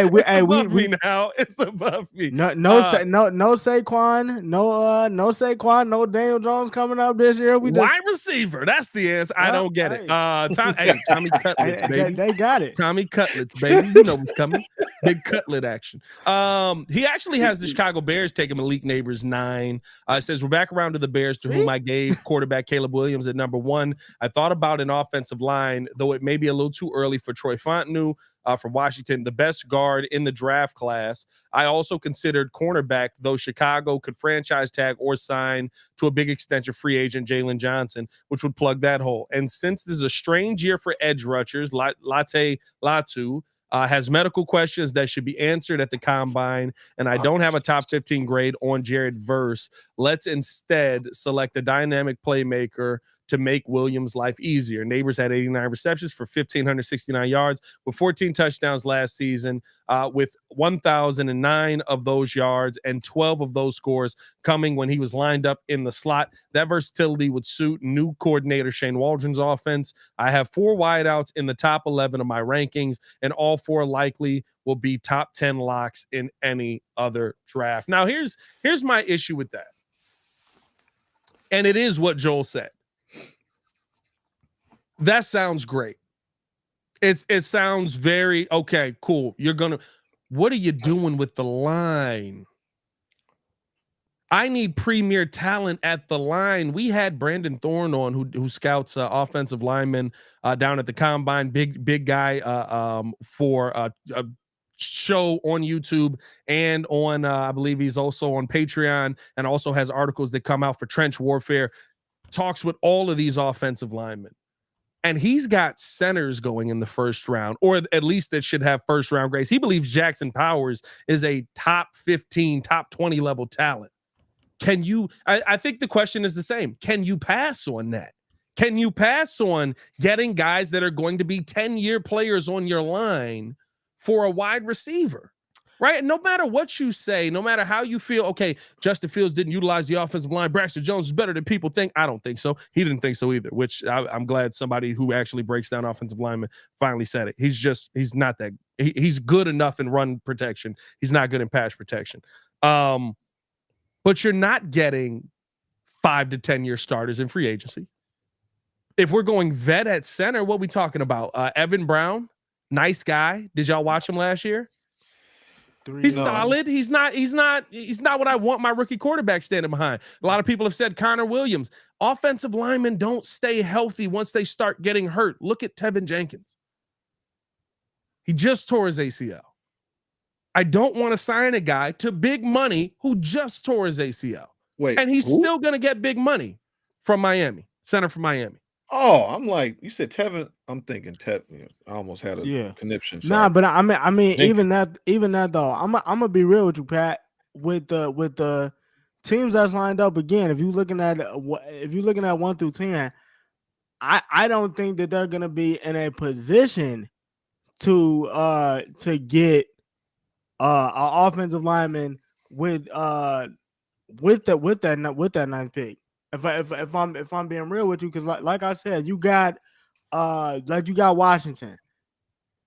[SPEAKER 2] we
[SPEAKER 1] now. It's above me.
[SPEAKER 2] No Saquon, no Saquon, no Daniel Jones coming up this year. We
[SPEAKER 1] wide receiver. That's the answer. I don't get it. Tommy Cutlets, baby.
[SPEAKER 2] They got it.
[SPEAKER 1] Tommy Cutlets, baby. You know what's coming. Big cutlet action. He actually has the Chicago Bears taking Malik Neighbors 9. It says we're back around to the Bears, to whom I gave quarterback Caleb Williams at number 1. I thought about an offensive line, though it may be a little too early for Troy Fontenot from Washington, the best guard in the draft class. I also considered cornerback, though Chicago could franchise tag or sign to a big extension free agent Jalen Johnson, which would plug that hole. And since this is a strange year for edge rushers, Latte Latu has medical questions that should be answered at the combine, and I don't have a top 15 grade on Jared Verse. Let's instead select a dynamic playmaker to make Williams' life easier. Neighbors had 89 receptions for 1,569 yards with 14 touchdowns last season, with 1,009 of those yards and 12 of those scores coming when he was lined up in the slot. That versatility would suit new coordinator Shane Waldron's offense. I have 4 wideouts in the top 11 of my rankings, and all 4 likely will be top 10 locks in any other draft. Now, here's my issue with that. And it is what Joel said. That sounds great. It sounds very okay, cool. What are you doing with the line? I need premier talent at the line. We had Brandon Thorne on who scouts offensive linemen down at the combine, big guy for a show on YouTube and on I believe he's also on Patreon and also has articles that come out for Trench Warfare, talks with all of these offensive linemen. And he's got centers going in the first round, or at least that should have first round grades. He believes Jackson Powers is a top 15, top 20 level talent. Can you, I think the question is the same. Can you pass on that? Can you pass on getting guys that are going to be 10-year players on your line for a wide receiver? Right? No matter what you say, no matter how you feel, okay, Justin Fields didn't utilize the offensive line. Braxton Jones is better than people think. I don't think so. He didn't think so either, which I'm glad somebody who actually breaks down offensive linemen finally said it. He's not that. He's good enough in run protection. He's not good in pass protection. But you're not getting 5 to 10-year starters in free agency. If we're going vet at center, what are we talking about? Evan Brown, nice guy. Did y'all watch him last year? He's solid. He's not what I want my rookie quarterback standing behind. A lot of people have said Connor Williams. Offensive linemen don't stay healthy once they start getting hurt. Look at Tevin Jenkins. He just tore his ACL. I don't want to sign a guy to big money who just tore his ACL.
[SPEAKER 3] Wait,
[SPEAKER 1] and he's still going to get big money from Miami, center from Miami.
[SPEAKER 3] Oh, I'm like, you said Tevin. I'm thinking Tevin. I almost had a conniption. Sorry.
[SPEAKER 2] Nah, but I mean, even that though, I'm gonna be real with you, Pat. With the teams that's lined up again, if you're looking at 1 through 10, I don't think that they're gonna be in a position to get an offensive lineman with that 9th pick. If I'm being real with you, because like I said, you got Washington.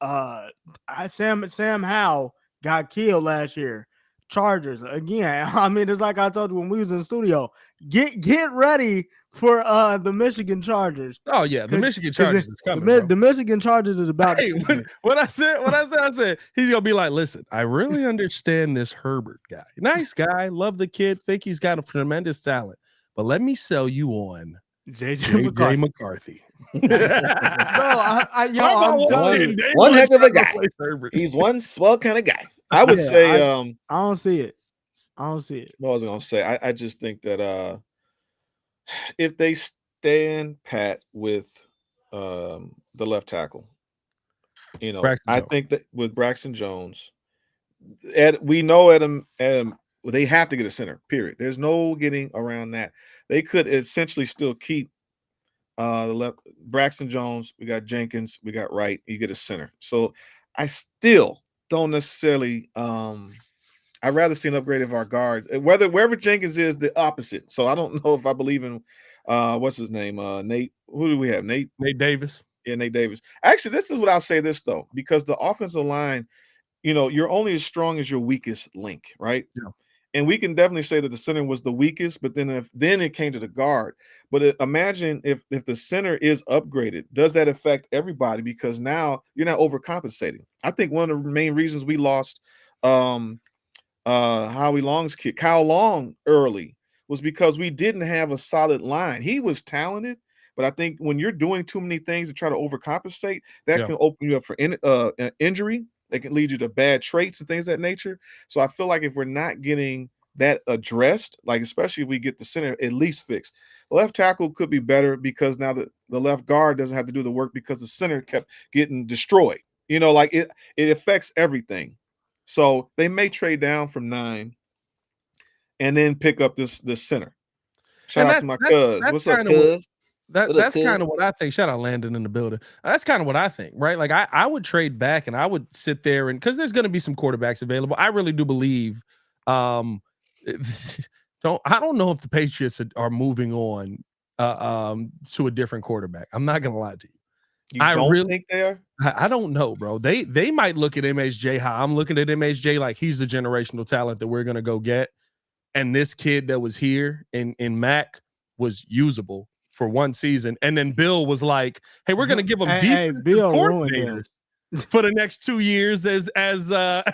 [SPEAKER 2] Sam Howell got killed last year. Chargers again. I mean, it's like I told you when we was in the studio. Get ready for the Michigan Chargers.
[SPEAKER 1] Oh yeah, the Michigan Chargers is coming.
[SPEAKER 2] The Michigan Chargers is about.
[SPEAKER 1] Hey, what I said, he's gonna be like, listen, I really understand this Herbert guy. Nice guy, love the kid, think he's got a tremendous talent. But let me sell you on JJ McCarthy.
[SPEAKER 2] I'm telling you,
[SPEAKER 3] one heck of a guy. He's one swell kind of guy. I would say
[SPEAKER 2] I don't see it. What
[SPEAKER 3] was I gonna say? I just think that if they stand pat with the left tackle, I think that with Braxton Jones, we know Adam they have to get a center, period. There's no getting around that. They could essentially still keep the left Braxton Jones. We got Jenkins, we got Wright, you get a center. So I still don't necessarily I'd rather see an upgrade of our guards. Wherever Jenkins is, the opposite. So I don't know if I believe in what's his name? Nate. Who do we have? Nate
[SPEAKER 1] Davis.
[SPEAKER 3] Yeah, Nate Davis. Actually, this is what I'll say this though, because the offensive line, you're only as strong as your weakest link, right?
[SPEAKER 1] Yeah.
[SPEAKER 3] And we can definitely say that the center was the weakest, but then it came to the guard. But imagine if the center is upgraded, does that affect everybody? Because now you're not overcompensating. I think one of the main reasons we lost Howie Long's kid, Kyle Long, early was because we didn't have a solid line. He was talented, but I think when you're doing too many things to try to overcompensate, that can open you up for injury. That can lead you to bad traits and things of that nature. So I feel like if we're not getting that addressed, like especially if we get the center at least fixed, the left tackle could be better because now the left guard doesn't have to do the work because the center kept getting destroyed. Like it affects everything. So they may trade down from 9 and then pick up this center. Shout out to my cuz. What's up, cuz?
[SPEAKER 1] That's kind of what I think. Shout out Landon in the building. That's kind of what I think, right? Like I would trade back and I would sit there and because there's going to be some quarterbacks available. I really do believe. I don't know if the Patriots are moving on to a different quarterback. I'm not going to lie to you.
[SPEAKER 3] I don't really think they are.
[SPEAKER 1] I don't know, bro. They might look at MHJ how I'm looking at MHJ, like he's the generational talent that we're going to go get. And this kid that was here in Mac was usable for one season. And then Bill was like, hey, we're going to give him defensive coordinators for the next 2 years as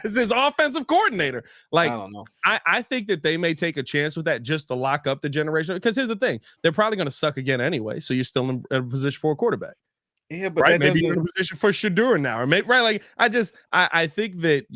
[SPEAKER 1] his offensive coordinator. Like,
[SPEAKER 3] I don't know.
[SPEAKER 1] I think that they may take a chance with that just to lock up the generation. Because here's the thing. They're probably going to suck again anyway. So you're still in a position for a quarterback.
[SPEAKER 3] Yeah, but
[SPEAKER 1] right, maybe you're in a position for Shadur now, or maybe right. Like I think that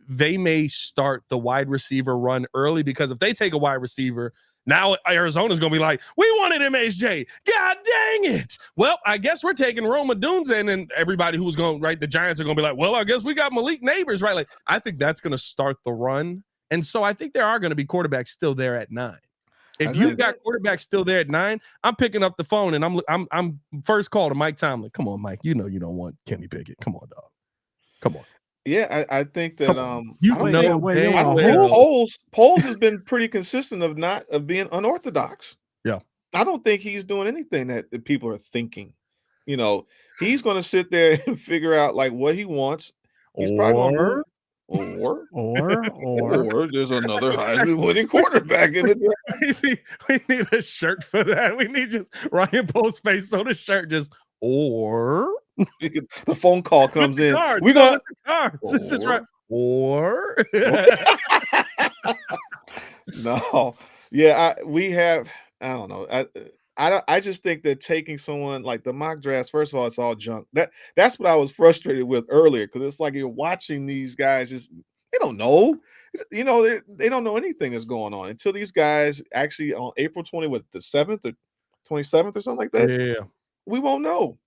[SPEAKER 1] they may start the wide receiver run early because if they take a wide receiver, now Arizona's gonna be like, we wanted MHJ. God dang it. Well, I guess we're taking Roma Dunze, and everybody who was going right, the Giants are gonna be like, well, I guess we got Malik Neighbors, right? Like I think that's gonna start the run, and so I think there are gonna be quarterbacks still there at 9. If you've got quarterbacks still there at 9, I'm picking up the phone and I'm first call to Mike Tomlin. Come on, Mike. You know you don't want Kenny Pickett. Come on, dog. Come on.
[SPEAKER 3] Yeah, I think that Poles has been pretty consistent of being unorthodox.
[SPEAKER 1] Yeah.
[SPEAKER 3] I don't think he's doing anything that people are thinking. He's going to sit there and figure out like what he wants. He's probably going to or there's another Heisman winning quarterback in it.
[SPEAKER 1] We need a shirt for that. We need just Ryan Poles face on the shirt. Just or
[SPEAKER 3] the phone call comes in.
[SPEAKER 1] We got the cards. It's just right. Or
[SPEAKER 3] no, yeah, we have. I don't know. I just think that taking someone like the mock drafts, first of all, it's all junk. That's what I was frustrated with earlier because it's like you're watching these guys they don't know, they don't know anything that's going on until these guys actually on April 20, with the 7th or 27th or something like that.
[SPEAKER 1] Yeah,
[SPEAKER 3] we won't know.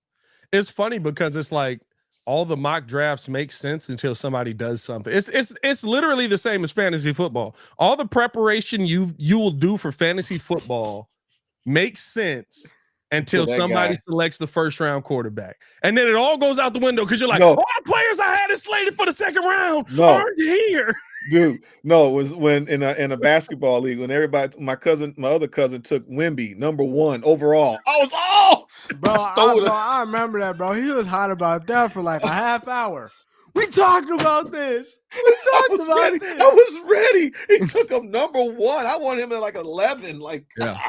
[SPEAKER 1] It's funny because it's like all the mock drafts make sense until somebody does something. It's literally the same as fantasy football. All the preparation you will do for fantasy football makes sense until somebody selects the first round quarterback. And then it all goes out the window because you're like, all the players I had slated for the second round aren't here.
[SPEAKER 3] Dude, no, it was when in a basketball league when my other cousin took Wemby #1 overall. I was
[SPEAKER 2] bro, I remember that, bro. He was hot about that for like a half hour. We talked about this.
[SPEAKER 3] I was ready. He took him #1. I wanted him at like 11. Like, God.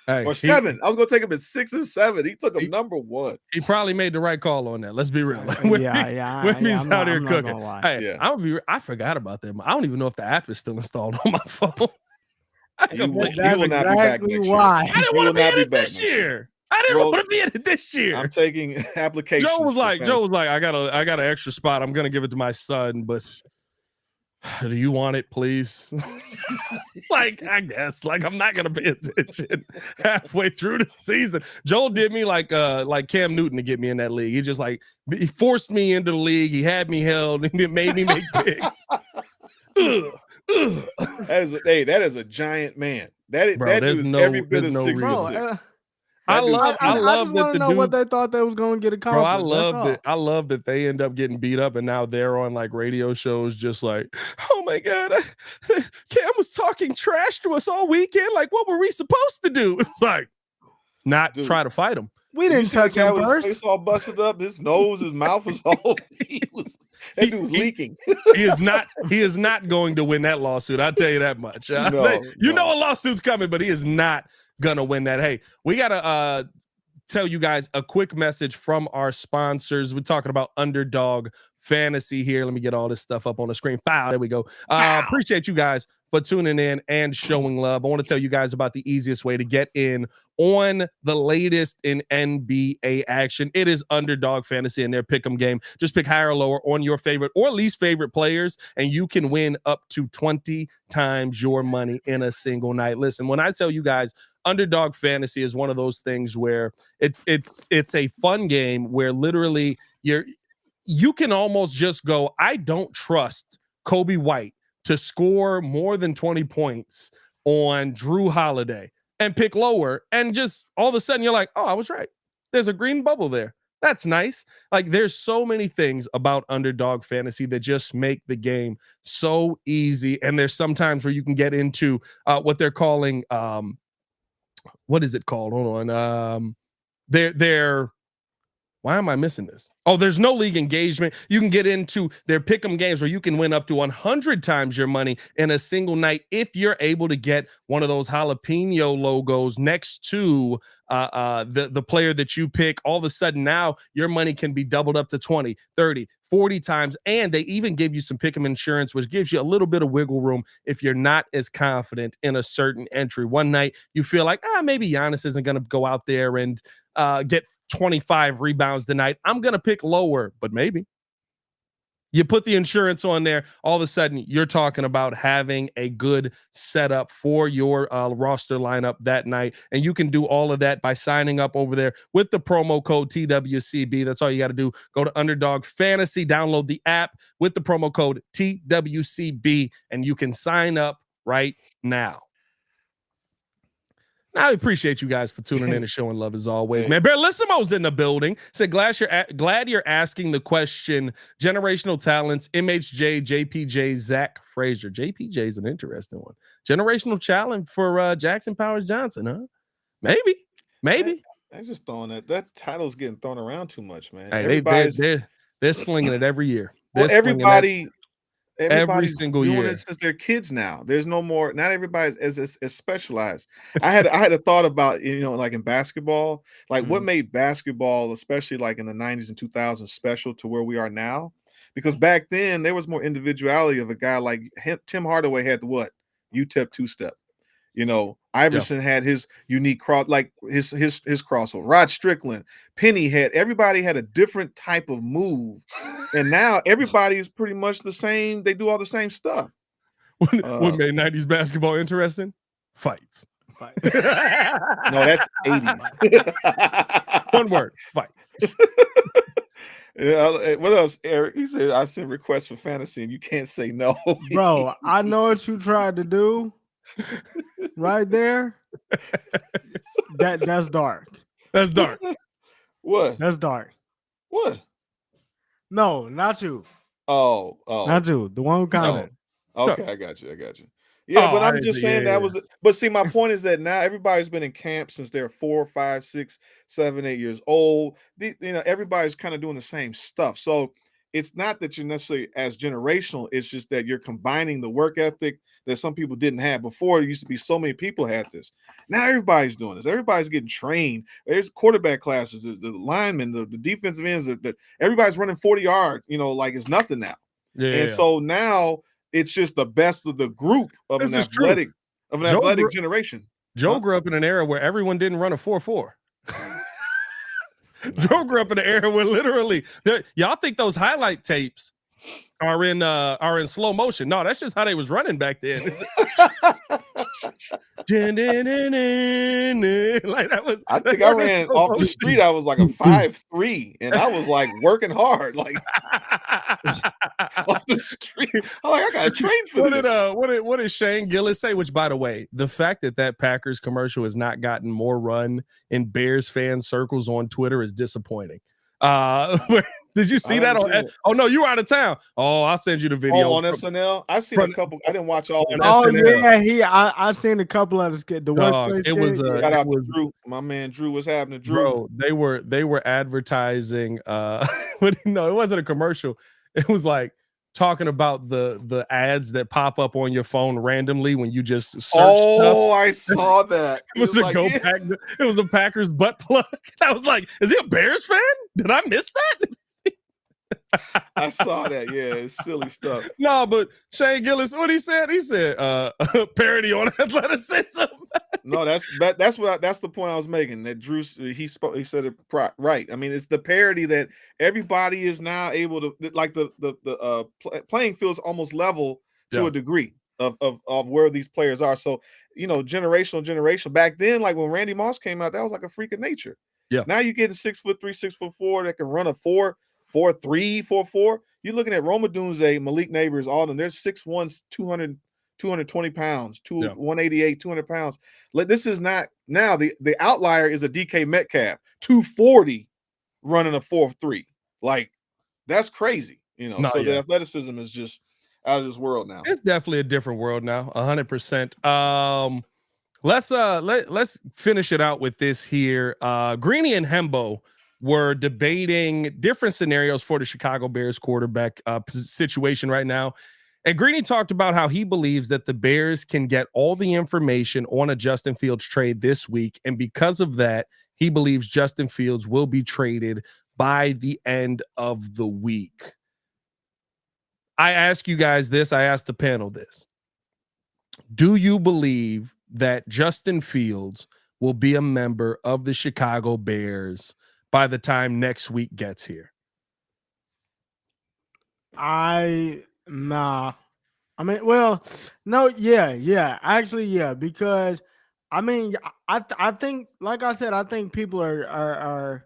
[SPEAKER 1] Hey,
[SPEAKER 3] or 7. I was gonna take him at 6 and 7. He took him #1.
[SPEAKER 1] He probably made the right call on that. Let's be real. When he's out here cooking. Hey, I forgot about that. I don't even know if the app is still installed on my phone.
[SPEAKER 3] He will not be back next year.
[SPEAKER 1] I didn't want to be in it this year. I didn't want to be in it this year.
[SPEAKER 3] I'm taking applications.
[SPEAKER 1] Joe was like, I got an extra spot. I'm gonna give it to my son, but do you want it, please? Like, I guess, like I'm not gonna pay attention halfway through the season. Joel did me like Cam Newton to get me in that league. He just he forced me into the league. He had me held and it made me make picks.
[SPEAKER 3] That is a giant man. That dude is every bit of 6'6".
[SPEAKER 1] I
[SPEAKER 3] dude-
[SPEAKER 1] love
[SPEAKER 2] I
[SPEAKER 1] that
[SPEAKER 2] just want
[SPEAKER 1] the
[SPEAKER 2] to know what
[SPEAKER 1] dudes,
[SPEAKER 2] they thought they was going to get
[SPEAKER 1] bro. I
[SPEAKER 2] accomplished. That's
[SPEAKER 1] love
[SPEAKER 2] all.
[SPEAKER 1] that. I love that they end up getting beat up, and now they're on like radio shows, just like, oh my god, Cam was talking trash to us all weekend. Like, what were we supposed to do? It's like not
[SPEAKER 3] Dude.
[SPEAKER 1] try to fight him.
[SPEAKER 2] We
[SPEAKER 3] You
[SPEAKER 2] didn't
[SPEAKER 3] see the
[SPEAKER 2] touch
[SPEAKER 3] guy
[SPEAKER 2] him
[SPEAKER 3] with his
[SPEAKER 2] first.
[SPEAKER 3] face all busted up, his nose, his mouth was all. That dude was leaking.
[SPEAKER 1] He is not. He is not going to win that lawsuit. I'll tell you that much. You
[SPEAKER 3] No.
[SPEAKER 1] know a lawsuit's coming, but he is not gonna win that. Hey, we gotta tell you guys a quick message from our sponsors. We're talking about Underdog Fantasy here. Let me get all this stuff up on the screen. There we go. Appreciate you guys for tuning in and showing love. I want to tell you guys about the easiest way to get in on the latest in NBA action. It is Underdog Fantasy and their pick'em game. Just pick higher or lower on your favorite or least favorite players, and you can win up to 20 times your money in a single night. Listen, when I tell you guys, Underdog Fantasy is one of those things where it's a fun game where literally you can almost just go, I don't trust Kobe White to score more than 20 points on Drew Holiday, and pick lower, and just all of a sudden you're like, oh, I was right. There's a green bubble there. That's nice. Like, there's so many things about Underdog Fantasy that just make the game so easy. And there's sometimes where you can get into what they're calling what is it called? Hold on. They're why am I missing this? Oh, there's no league engagement. You can get into their pick'em games where you can win up to 100 times your money in a single night if you're able to get one of those jalapeno logos next to the player that you pick. All of a sudden now your money can be doubled up to 20, 30, 40 times. And they even give you some pick'em insurance, which gives you a little bit of wiggle room if you're not as confident in a certain entry. One night you feel like, maybe Giannis isn't going to go out there and get 25 rebounds tonight. I'm going to pick lower, but maybe. You put the insurance on there, all of a sudden you're talking about having a good setup for your roster lineup that night. And you can do all of that by signing up over there with the promo code TWCB. That's all you got to do. Go to Underdog Fantasy, download the app with the promo code TWCB, and you can sign up right now. I appreciate you guys for tuning in and showing love as always, man. Bellissimo's in the building. Said, glad you're asking the question. Generational talents, MHJ, JPJ, Zach Frazier. JPJ is an interesting one. Generational challenge for Jackson Powers Johnson, huh? Maybe.
[SPEAKER 3] I just throwing that title's getting thrown around too much, man.
[SPEAKER 1] Hey, they're slinging it every year.
[SPEAKER 3] Everybody's
[SPEAKER 1] single
[SPEAKER 3] doing
[SPEAKER 1] year
[SPEAKER 3] it since they're kids now. There's no more. Not everybody's as specialized. I had a thought about, like in basketball, like what made basketball, especially like in the 90s and 2000s, special to where we are now. Because back then there was more individuality of a guy like Tim Hardaway had what? UTEP two-step. Iverson had his unique cross, like his crossover. Rod Strickland, Penny everybody had a different type of move, and now everybody is pretty much the same. They do all the same stuff.
[SPEAKER 1] What made 90s basketball interesting? Fights.
[SPEAKER 3] No, that's 80s.
[SPEAKER 1] One word, fights.
[SPEAKER 3] What else, Eric? He said, I sent requests for fantasy and you can't say no.
[SPEAKER 2] Bro, I know what you tried to do. Right there. That's dark.
[SPEAKER 1] That's dark.
[SPEAKER 3] What?
[SPEAKER 2] That's dark.
[SPEAKER 3] What?
[SPEAKER 2] No, not you.
[SPEAKER 3] Oh.
[SPEAKER 2] Not you. The one who commented.
[SPEAKER 3] Okay, I got you. Yeah, but I'm just saying that was. But see, my point is that now everybody's been in camp since they're 4, 5, 6, 7, 8 years old. Everybody's kind of doing the same stuff. So it's not that you're necessarily as generational. It's just that you're combining the work ethic that some people didn't have before. It used to be so many people had this. Now everybody's doing this. Everybody's getting trained. There's quarterback classes, the linemen, the defensive ends. That everybody's running 40 yards. Like it's nothing now. And so now it's just the best of the group of an athletic generation.
[SPEAKER 1] Joe grew up in an era where everyone didn't run a 4.4. Joe grew up in an era where literally y'all think those highlight tapes are in slow motion. No, that's just how they was running back then. Like that was.
[SPEAKER 3] I think I ran off the street. I was like a 5'3", and I was like working hard, like off the street. I'm like, I gotta train for this.
[SPEAKER 1] What did Shane Gillis say? Which, by the way, the fact that Packers commercial has not gotten more run in Bears fan circles on Twitter is disappointing. Did you see that? Oh no, you were out of town. Oh, I'll send you the video
[SPEAKER 3] on SNL. I seen a couple. I didn't watch all.
[SPEAKER 2] Oh SNL. Yeah, I seen a couple of the workplace.
[SPEAKER 1] It was
[SPEAKER 3] shout out to Drew, my man Drew. What's happening, Drew?
[SPEAKER 1] Bro, they were advertising. No, it wasn't a commercial. It was like talking about the ads that pop up on your phone randomly when you just search stuff.
[SPEAKER 3] I saw that.
[SPEAKER 1] It was Pack. It was the Packers butt plug. I was like, is he a Bears fan? Did I miss that?
[SPEAKER 3] I saw that. Yeah, it's silly stuff.
[SPEAKER 1] No, but Shane Gillis, what he said parody on athleticism.
[SPEAKER 3] No, that's the point I was making. That Drew he said it right. I mean, it's the parody that everybody is now able to, like the playing field's almost level to a degree of where these players are. So, generation. Back then, like when Randy Moss came out, that was like a freak of nature. Yeah. Now you get a 6'3", 6'4" that can run a 4.3, 4.4. You're looking at Roma Dunze, Malik Neighbors, all of them. They're 6'1", 220 pounds, 188, 200 pounds. This is not now the outlier is a DK Metcalf, 240 running a 4.3. Like that's crazy, the athleticism is just out of this world now.
[SPEAKER 1] It's definitely a different world now, 100%. Let's finish it out with this here. Greeny and Hembo were debating different scenarios for the Chicago Bears quarterback situation right now. And Greeny talked about how he believes that the Bears can get all the information on a Justin Fields trade this week. And because of that, he believes Justin Fields will be traded by the end of the week. I ask you guys this. I asked the panel this. Do you believe that Justin Fields will be a member of the Chicago Bears by the time next week gets here?
[SPEAKER 2] Nah. I mean, well, no, yeah. Actually, yeah, because I mean, I think, like I said, I think people are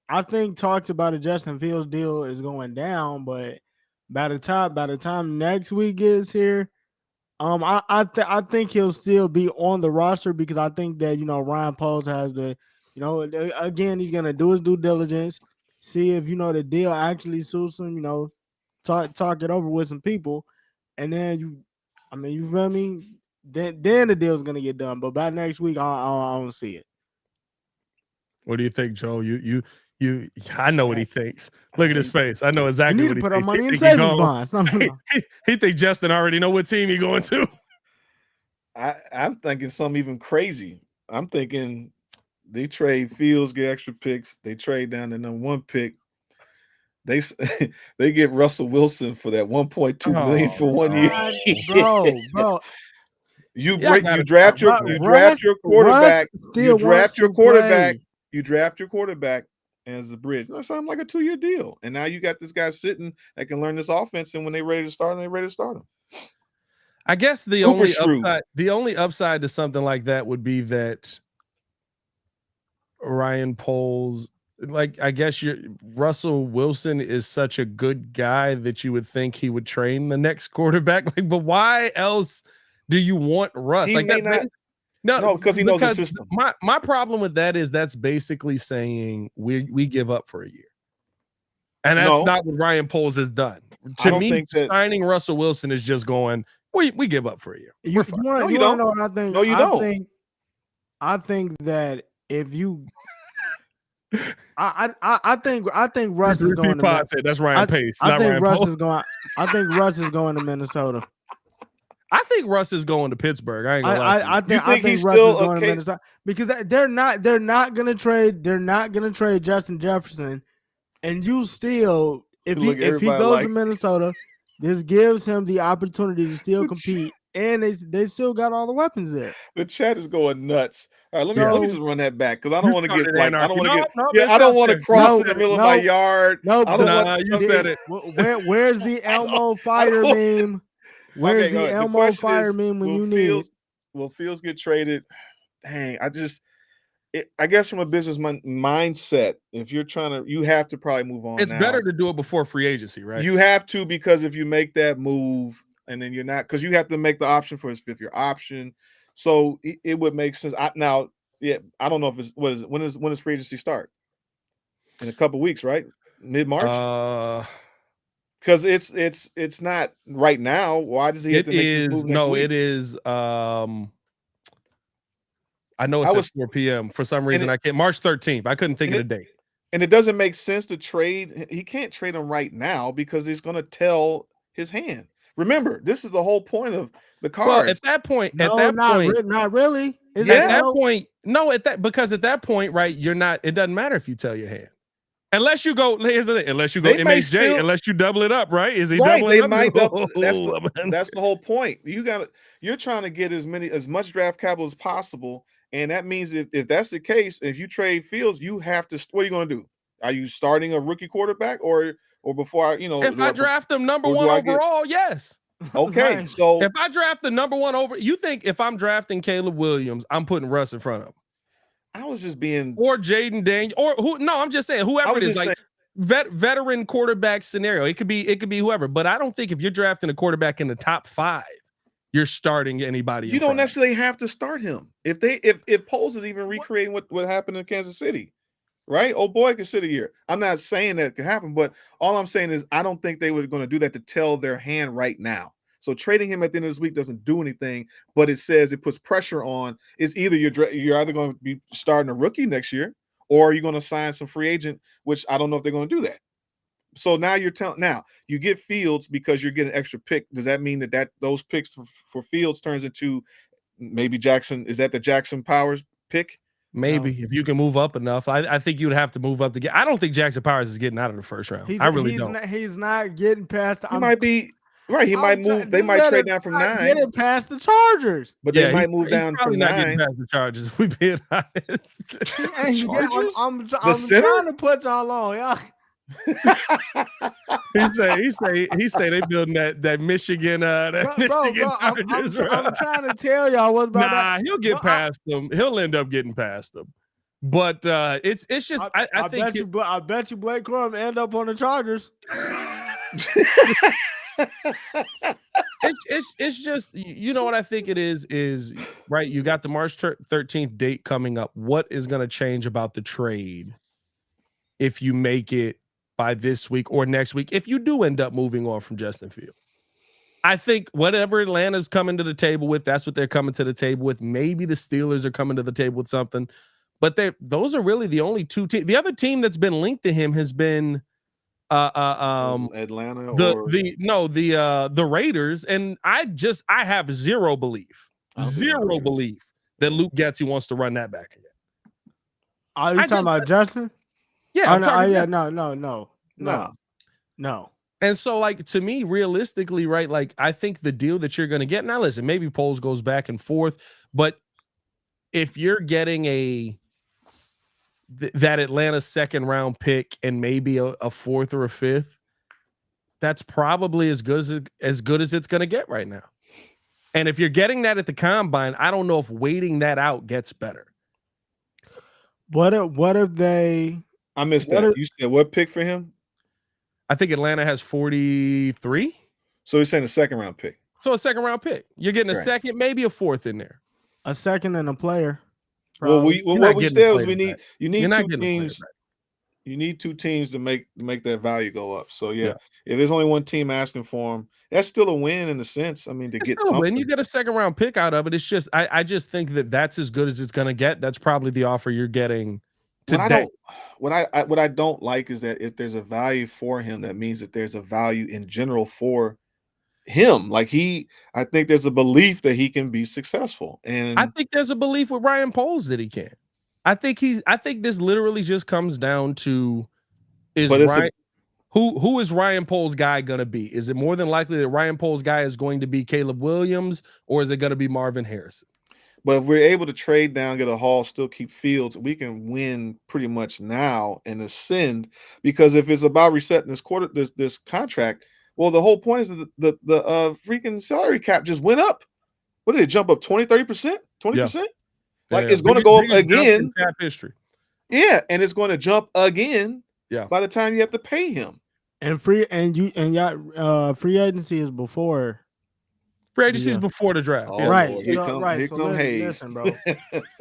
[SPEAKER 2] I think talks about a Justin Fields deal is going down, but by the time next week gets here, I think he'll still be on the roster because I think that Ryan Poles has the again he's gonna do his due diligence, see if the deal actually suits him, talk it over with some people, and then you feel me? Then the deal's gonna get done. But by next week, I don't see it.
[SPEAKER 1] What do you think, Joe? I know what he thinks. Look at his face. I know exactly
[SPEAKER 2] you
[SPEAKER 1] what
[SPEAKER 2] need
[SPEAKER 1] he
[SPEAKER 2] to put
[SPEAKER 1] thinks.
[SPEAKER 2] our money in savings bonds. No.
[SPEAKER 1] He think Justin already know what team he going to.
[SPEAKER 3] I'm thinking something even crazy. I'm thinking they trade Fields, get extra picks. They trade down the number 1 pick. They get Russell Wilson for that $1.2 million for 1 year.
[SPEAKER 2] Bro.
[SPEAKER 3] You draft your quarterback. You draft your quarterback as a bridge. That sounds like a 2-year deal. And now you got this guy sitting that can learn this offense, and when they're ready to start, they're ready to start him.
[SPEAKER 1] I guess the only upside to something like that would be that Ryan Poles, like, I guess Russell Wilson is such a good guy that you would think he would train the next quarterback. Like, but why else do you want Russ?
[SPEAKER 3] He may not. No, because he knows the system.
[SPEAKER 1] My problem with that is that's basically saying we give up for a year. And that's not what Ryan Poles has done. To me, signing Russell Wilson is just going, we give up for a year.
[SPEAKER 2] You don't know what I think?
[SPEAKER 3] No, you don't.
[SPEAKER 2] I think that if you I think Russ is going to
[SPEAKER 1] that's Ryan Pace.
[SPEAKER 2] I think Russ is going to Minnesota.
[SPEAKER 1] I think Russ is going to Pittsburgh. I ain't gonna lie.
[SPEAKER 2] I think Russ is going to Minnesota because they're not gonna trade Justin Jefferson, and you still if he goes to Minnesota, this gives him the opportunity to still compete, and they still got all the weapons there.
[SPEAKER 3] The chat is going nuts. All right, let me just run that back because I don't want to get like I don't want to cross in the middle of my yard.
[SPEAKER 1] You said it.
[SPEAKER 2] Where's the Elmo Fire meme? Where's the Elmo Fire meme when you need it?
[SPEAKER 3] will Fields get traded? Dang, I guess from a business mindset, if you're trying to, you have to probably move on
[SPEAKER 1] It's
[SPEAKER 3] now.
[SPEAKER 1] better to do it before free agency, right?
[SPEAKER 3] You have to, because if you make that move and then you're not, because you have to make the option for his 5th-year option. So it would make sense. Now, yeah, I don't know if it's when does free agency start? In a couple weeks, right? Mid-March? Because it's not right now. Why does he have to make this move next week?
[SPEAKER 1] It is. I know it's at 4 p.m. For some reason. I can't. March 13th. I couldn't think of the date.
[SPEAKER 3] And it doesn't make sense to trade. He can't trade him right now because he's going to tell his hand. Remember, this is the whole point of the cards.
[SPEAKER 1] Well, at that point,
[SPEAKER 2] not really.
[SPEAKER 1] At that point, right? You're not. It doesn't matter if you tell your hand. Unless you go, here's the thing. Unless you go MHJ, unless you double it up, right? Is he doubling
[SPEAKER 3] they
[SPEAKER 1] up?
[SPEAKER 3] Might double. That's the whole point. You're trying to get as much draft capital as possible, and that means if that's the case, if you trade Fields, you have to. What are you going to do? Are you starting a rookie quarterback, or before
[SPEAKER 1] if I draft them number 1 overall, yes.
[SPEAKER 3] Okay,
[SPEAKER 2] Right.
[SPEAKER 3] so
[SPEAKER 1] if I draft the number 1 over, you think if I'm drafting Caleb Williams, I'm putting Russ in front of him?
[SPEAKER 3] I was just being,
[SPEAKER 1] or Jaden Daniels, or who? No, I'm just saying whoever it is, like veteran quarterback scenario. It could be whoever, but I don't think if you're drafting a quarterback in the top 5, you're starting anybody.
[SPEAKER 3] You don't necessarily have to start him. If Poles is even recreating what happened in Kansas City, right? Oh boy, could sit a year. I'm not saying that could happen, but all I'm saying is I don't think they were going to do that to tell their hand right now. So trading him at the end of this week doesn't do anything, but it puts pressure on. It's either you're either going to be starting a rookie next year, or you're going to sign some free agent, which I don't know if they're going to do that. So now you get Fields because you're getting an extra pick. Does that mean that those picks for Fields turns into maybe Jackson? Is that the Jackson Powers pick?
[SPEAKER 1] Maybe if you can move up enough. I think you'd have to move up to get. I don't think Jackson Powers is getting out of the first round. I really don't.
[SPEAKER 2] He's not getting past.
[SPEAKER 3] He might be. Right, he might move. They might trade down from 9.
[SPEAKER 2] Getting past the Chargers,
[SPEAKER 3] but they might move down from 9.
[SPEAKER 1] Not getting past the Chargers. If we being honest,
[SPEAKER 2] I'm trying to put y'all on, y'all.
[SPEAKER 1] he say they building that Michigan. Chargers,
[SPEAKER 2] I'm trying to tell y'all what about that.
[SPEAKER 1] He'll get past them. He'll end up getting past them. But it's just I think
[SPEAKER 2] I bet you Blake Corum end up on the Chargers.
[SPEAKER 1] It's just, you know what I think it is right. You got the March 13th date coming up. What is going to change about the trade if you make it by this week or next week? If you do end up moving on from Justin Fields, I think whatever Atlanta's coming to the table with, that's what they're coming to the table with. Maybe the Steelers are coming to the table with something, but those are really the only 2 teams. The other team that's been linked to him has been
[SPEAKER 3] Atlanta,
[SPEAKER 1] the Raiders, and I have zero belief that Luke Getsy wants to run that back again.
[SPEAKER 2] Are you talking about Justin?
[SPEAKER 1] Yeah,
[SPEAKER 2] no.
[SPEAKER 1] And so, like, to me, realistically, right, like, I think the deal that you're going to get, now listen, maybe Poles goes back and forth, but if you're getting that Atlanta 2nd round pick and maybe a 4th or a 5th, that's probably as good as it's going to get right now. And if you're getting that at the combine, I don't know if waiting that out gets better.
[SPEAKER 2] What if they?
[SPEAKER 3] I missed that. You said what pick for him?
[SPEAKER 1] I think Atlanta has 43.
[SPEAKER 3] So he's saying a 2nd round pick.
[SPEAKER 1] So a 2nd round pick. You're getting a 2nd, maybe a 4th in there.
[SPEAKER 2] A 2nd and a player.
[SPEAKER 3] Probably. Well, what we said was you need 2 teams. You need 2 teams to make that value go up. So yeah, if there's only 1 team asking for him, that's still a win in a sense. I mean, to get something.
[SPEAKER 1] When you get a 2nd round pick out of it, it's just I just think that's as good as it's going to get. That's probably the offer you're getting today.
[SPEAKER 3] What I don't like is that if there's a value for him, that means that there's a value in general for him. Like I think there's a belief that he can be successful, and
[SPEAKER 1] I think there's a belief with Ryan Poles that he can. I think this literally just comes down to who is Ryan Poles' guy going to be? Is it more than likely that Ryan Poles' guy is going to be Caleb Williams, or is it going to be Marvin Harrison?
[SPEAKER 3] But if we're able to trade down, get a haul, still keep Fields, we can win pretty much now and ascend. Because if it's about resetting this contract, well, the whole point is that the freaking salary cap just went up. what did it jump up 20, 30%? 20%? Like it's going to
[SPEAKER 1] Biggest-
[SPEAKER 3] go up
[SPEAKER 1] biggest jump in
[SPEAKER 3] again.
[SPEAKER 1] cap history.
[SPEAKER 3] Yeah, and it's going to jump again.
[SPEAKER 1] Yeah.
[SPEAKER 3] By the time you have to pay him.
[SPEAKER 2] And free agency is before.
[SPEAKER 1] Free agency is
[SPEAKER 2] Yeah.
[SPEAKER 1] before the draft.
[SPEAKER 3] Oh,
[SPEAKER 1] yeah.
[SPEAKER 2] Right.
[SPEAKER 3] Lord. Here
[SPEAKER 2] So,
[SPEAKER 3] come,
[SPEAKER 2] right.
[SPEAKER 3] here
[SPEAKER 2] So
[SPEAKER 3] come Hayes.
[SPEAKER 2] listen, bro.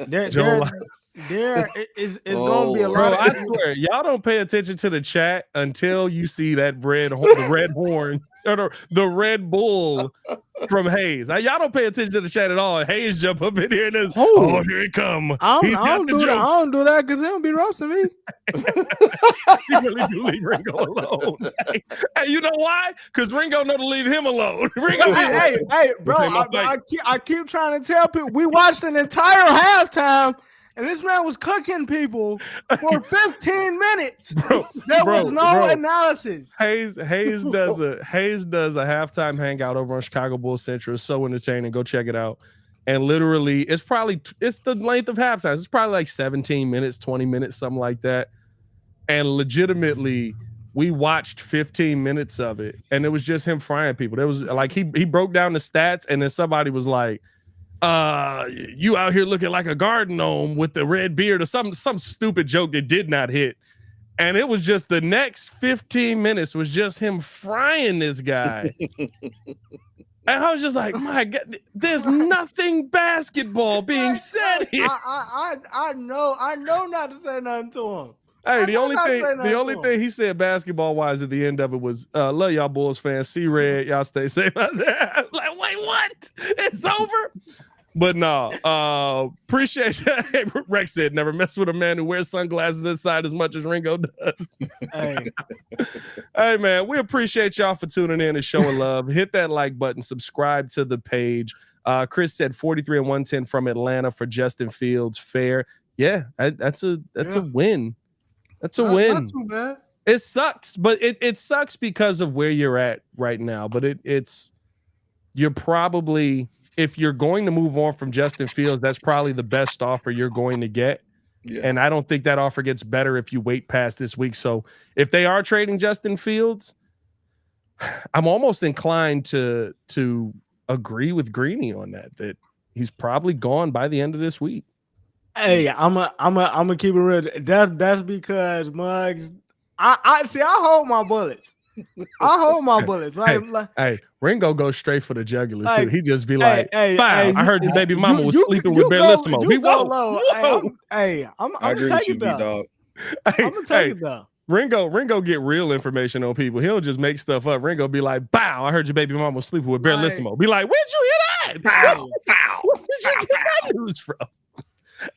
[SPEAKER 2] There is
[SPEAKER 3] Oh,
[SPEAKER 2] going to be a
[SPEAKER 1] Bro,
[SPEAKER 2] lot
[SPEAKER 1] I
[SPEAKER 2] of
[SPEAKER 1] swear, y'all don't pay attention to the chat until you see that the red horn or the Red Bull from Hayes. Y'all don't pay attention to the chat at all. Hayes jump up in here and oh, here he come.
[SPEAKER 2] I
[SPEAKER 1] He's got
[SPEAKER 2] don't
[SPEAKER 1] the
[SPEAKER 2] do that. I
[SPEAKER 1] jump.
[SPEAKER 2] don't do that because they don't be roasting me.
[SPEAKER 1] You really do leave Ringo alone. Hey, you know why? Because Ringo know to leave him alone. Ringo,
[SPEAKER 2] Hey, bro, I keep trying to tell people we watched an entire halftime. And this man was cooking people for 15 minutes. There was no analysis.
[SPEAKER 1] Hayes does a halftime hangout over on Chicago Bulls Central. It's so entertaining. Go check it out. And literally, it's the length of halftime. It's probably like 17 minutes, 20 minutes, something like that. And legitimately, we watched 15 minutes of it, and it was just him frying people. There was like he broke down the stats, and then somebody was like, you out here looking like a garden gnome with the red beard or some stupid joke that did not hit. And it was just the next 15 minutes was just him frying this guy. And I was just like, my God, there's nothing basketball being said here.
[SPEAKER 2] I know not to say nothing to him.
[SPEAKER 1] Hey, the only thing he said basketball wise at the end of it was, love y'all Bulls fans. See red. Y'all stay safe out there. Like, wait, what? It's over? But no, appreciate that. Hey, Rex said, never mess with a man who wears sunglasses inside as much as Ringo does. Hey, man, we appreciate y'all for tuning in and showing love. Hit that like button, subscribe to the page. Chris said 43 and 110 from Atlanta for Justin Fields. Fair. Yeah, that's a win. That's a win.
[SPEAKER 2] Not too bad.
[SPEAKER 1] It sucks, but it sucks because of where you're at right now. But you're probably, if you're going to move on from Justin Fields, that's probably the best offer you're going to get. Yeah. And I don't think that offer gets better if you wait past this week. So if they are trading Justin Fields, I'm almost inclined to agree with Greeny on that he's probably gone by the end of this week.
[SPEAKER 2] Hey, I'm a keep it real. That's because Muggs. I hold my bullets. I hold my bullets.
[SPEAKER 1] Hey, Ringo goes straight for the jugular too. He just be like,
[SPEAKER 2] hey,
[SPEAKER 1] I heard your baby mama was sleeping with Bellissimo.
[SPEAKER 2] He won't. I'm gonna take it though.
[SPEAKER 3] Dog.
[SPEAKER 2] I'm gonna take it though.
[SPEAKER 1] Ringo get real information on people. He don't just make stuff up. Ringo be like, bow, I heard your baby mama was sleeping with Bellissimo. Be like, where'd you hear that? Bow. Where did you get that news from?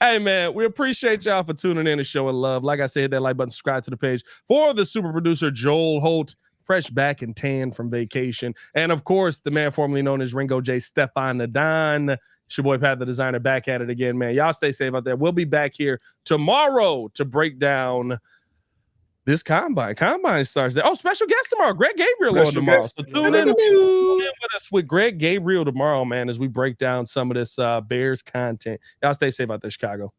[SPEAKER 1] Hey, man, we appreciate y'all for tuning in and showing love. Like I said, hit that like button, subscribe to the page. For the super producer, Joel Holt, fresh back and tan from vacation. And, of course, the man formerly known as Ringo J. Stefan Nadon. It's your boy, Pat the Designer, back at it again, man. Y'all stay safe out there. We'll be back here tomorrow to break down this combine. Combine starts there. Oh, special guest tomorrow. Greg Gabriel on tomorrow. So tune in with us with Greg Gabriel tomorrow, man, as we break down some of this Bears content. Y'all stay safe out there, Chicago.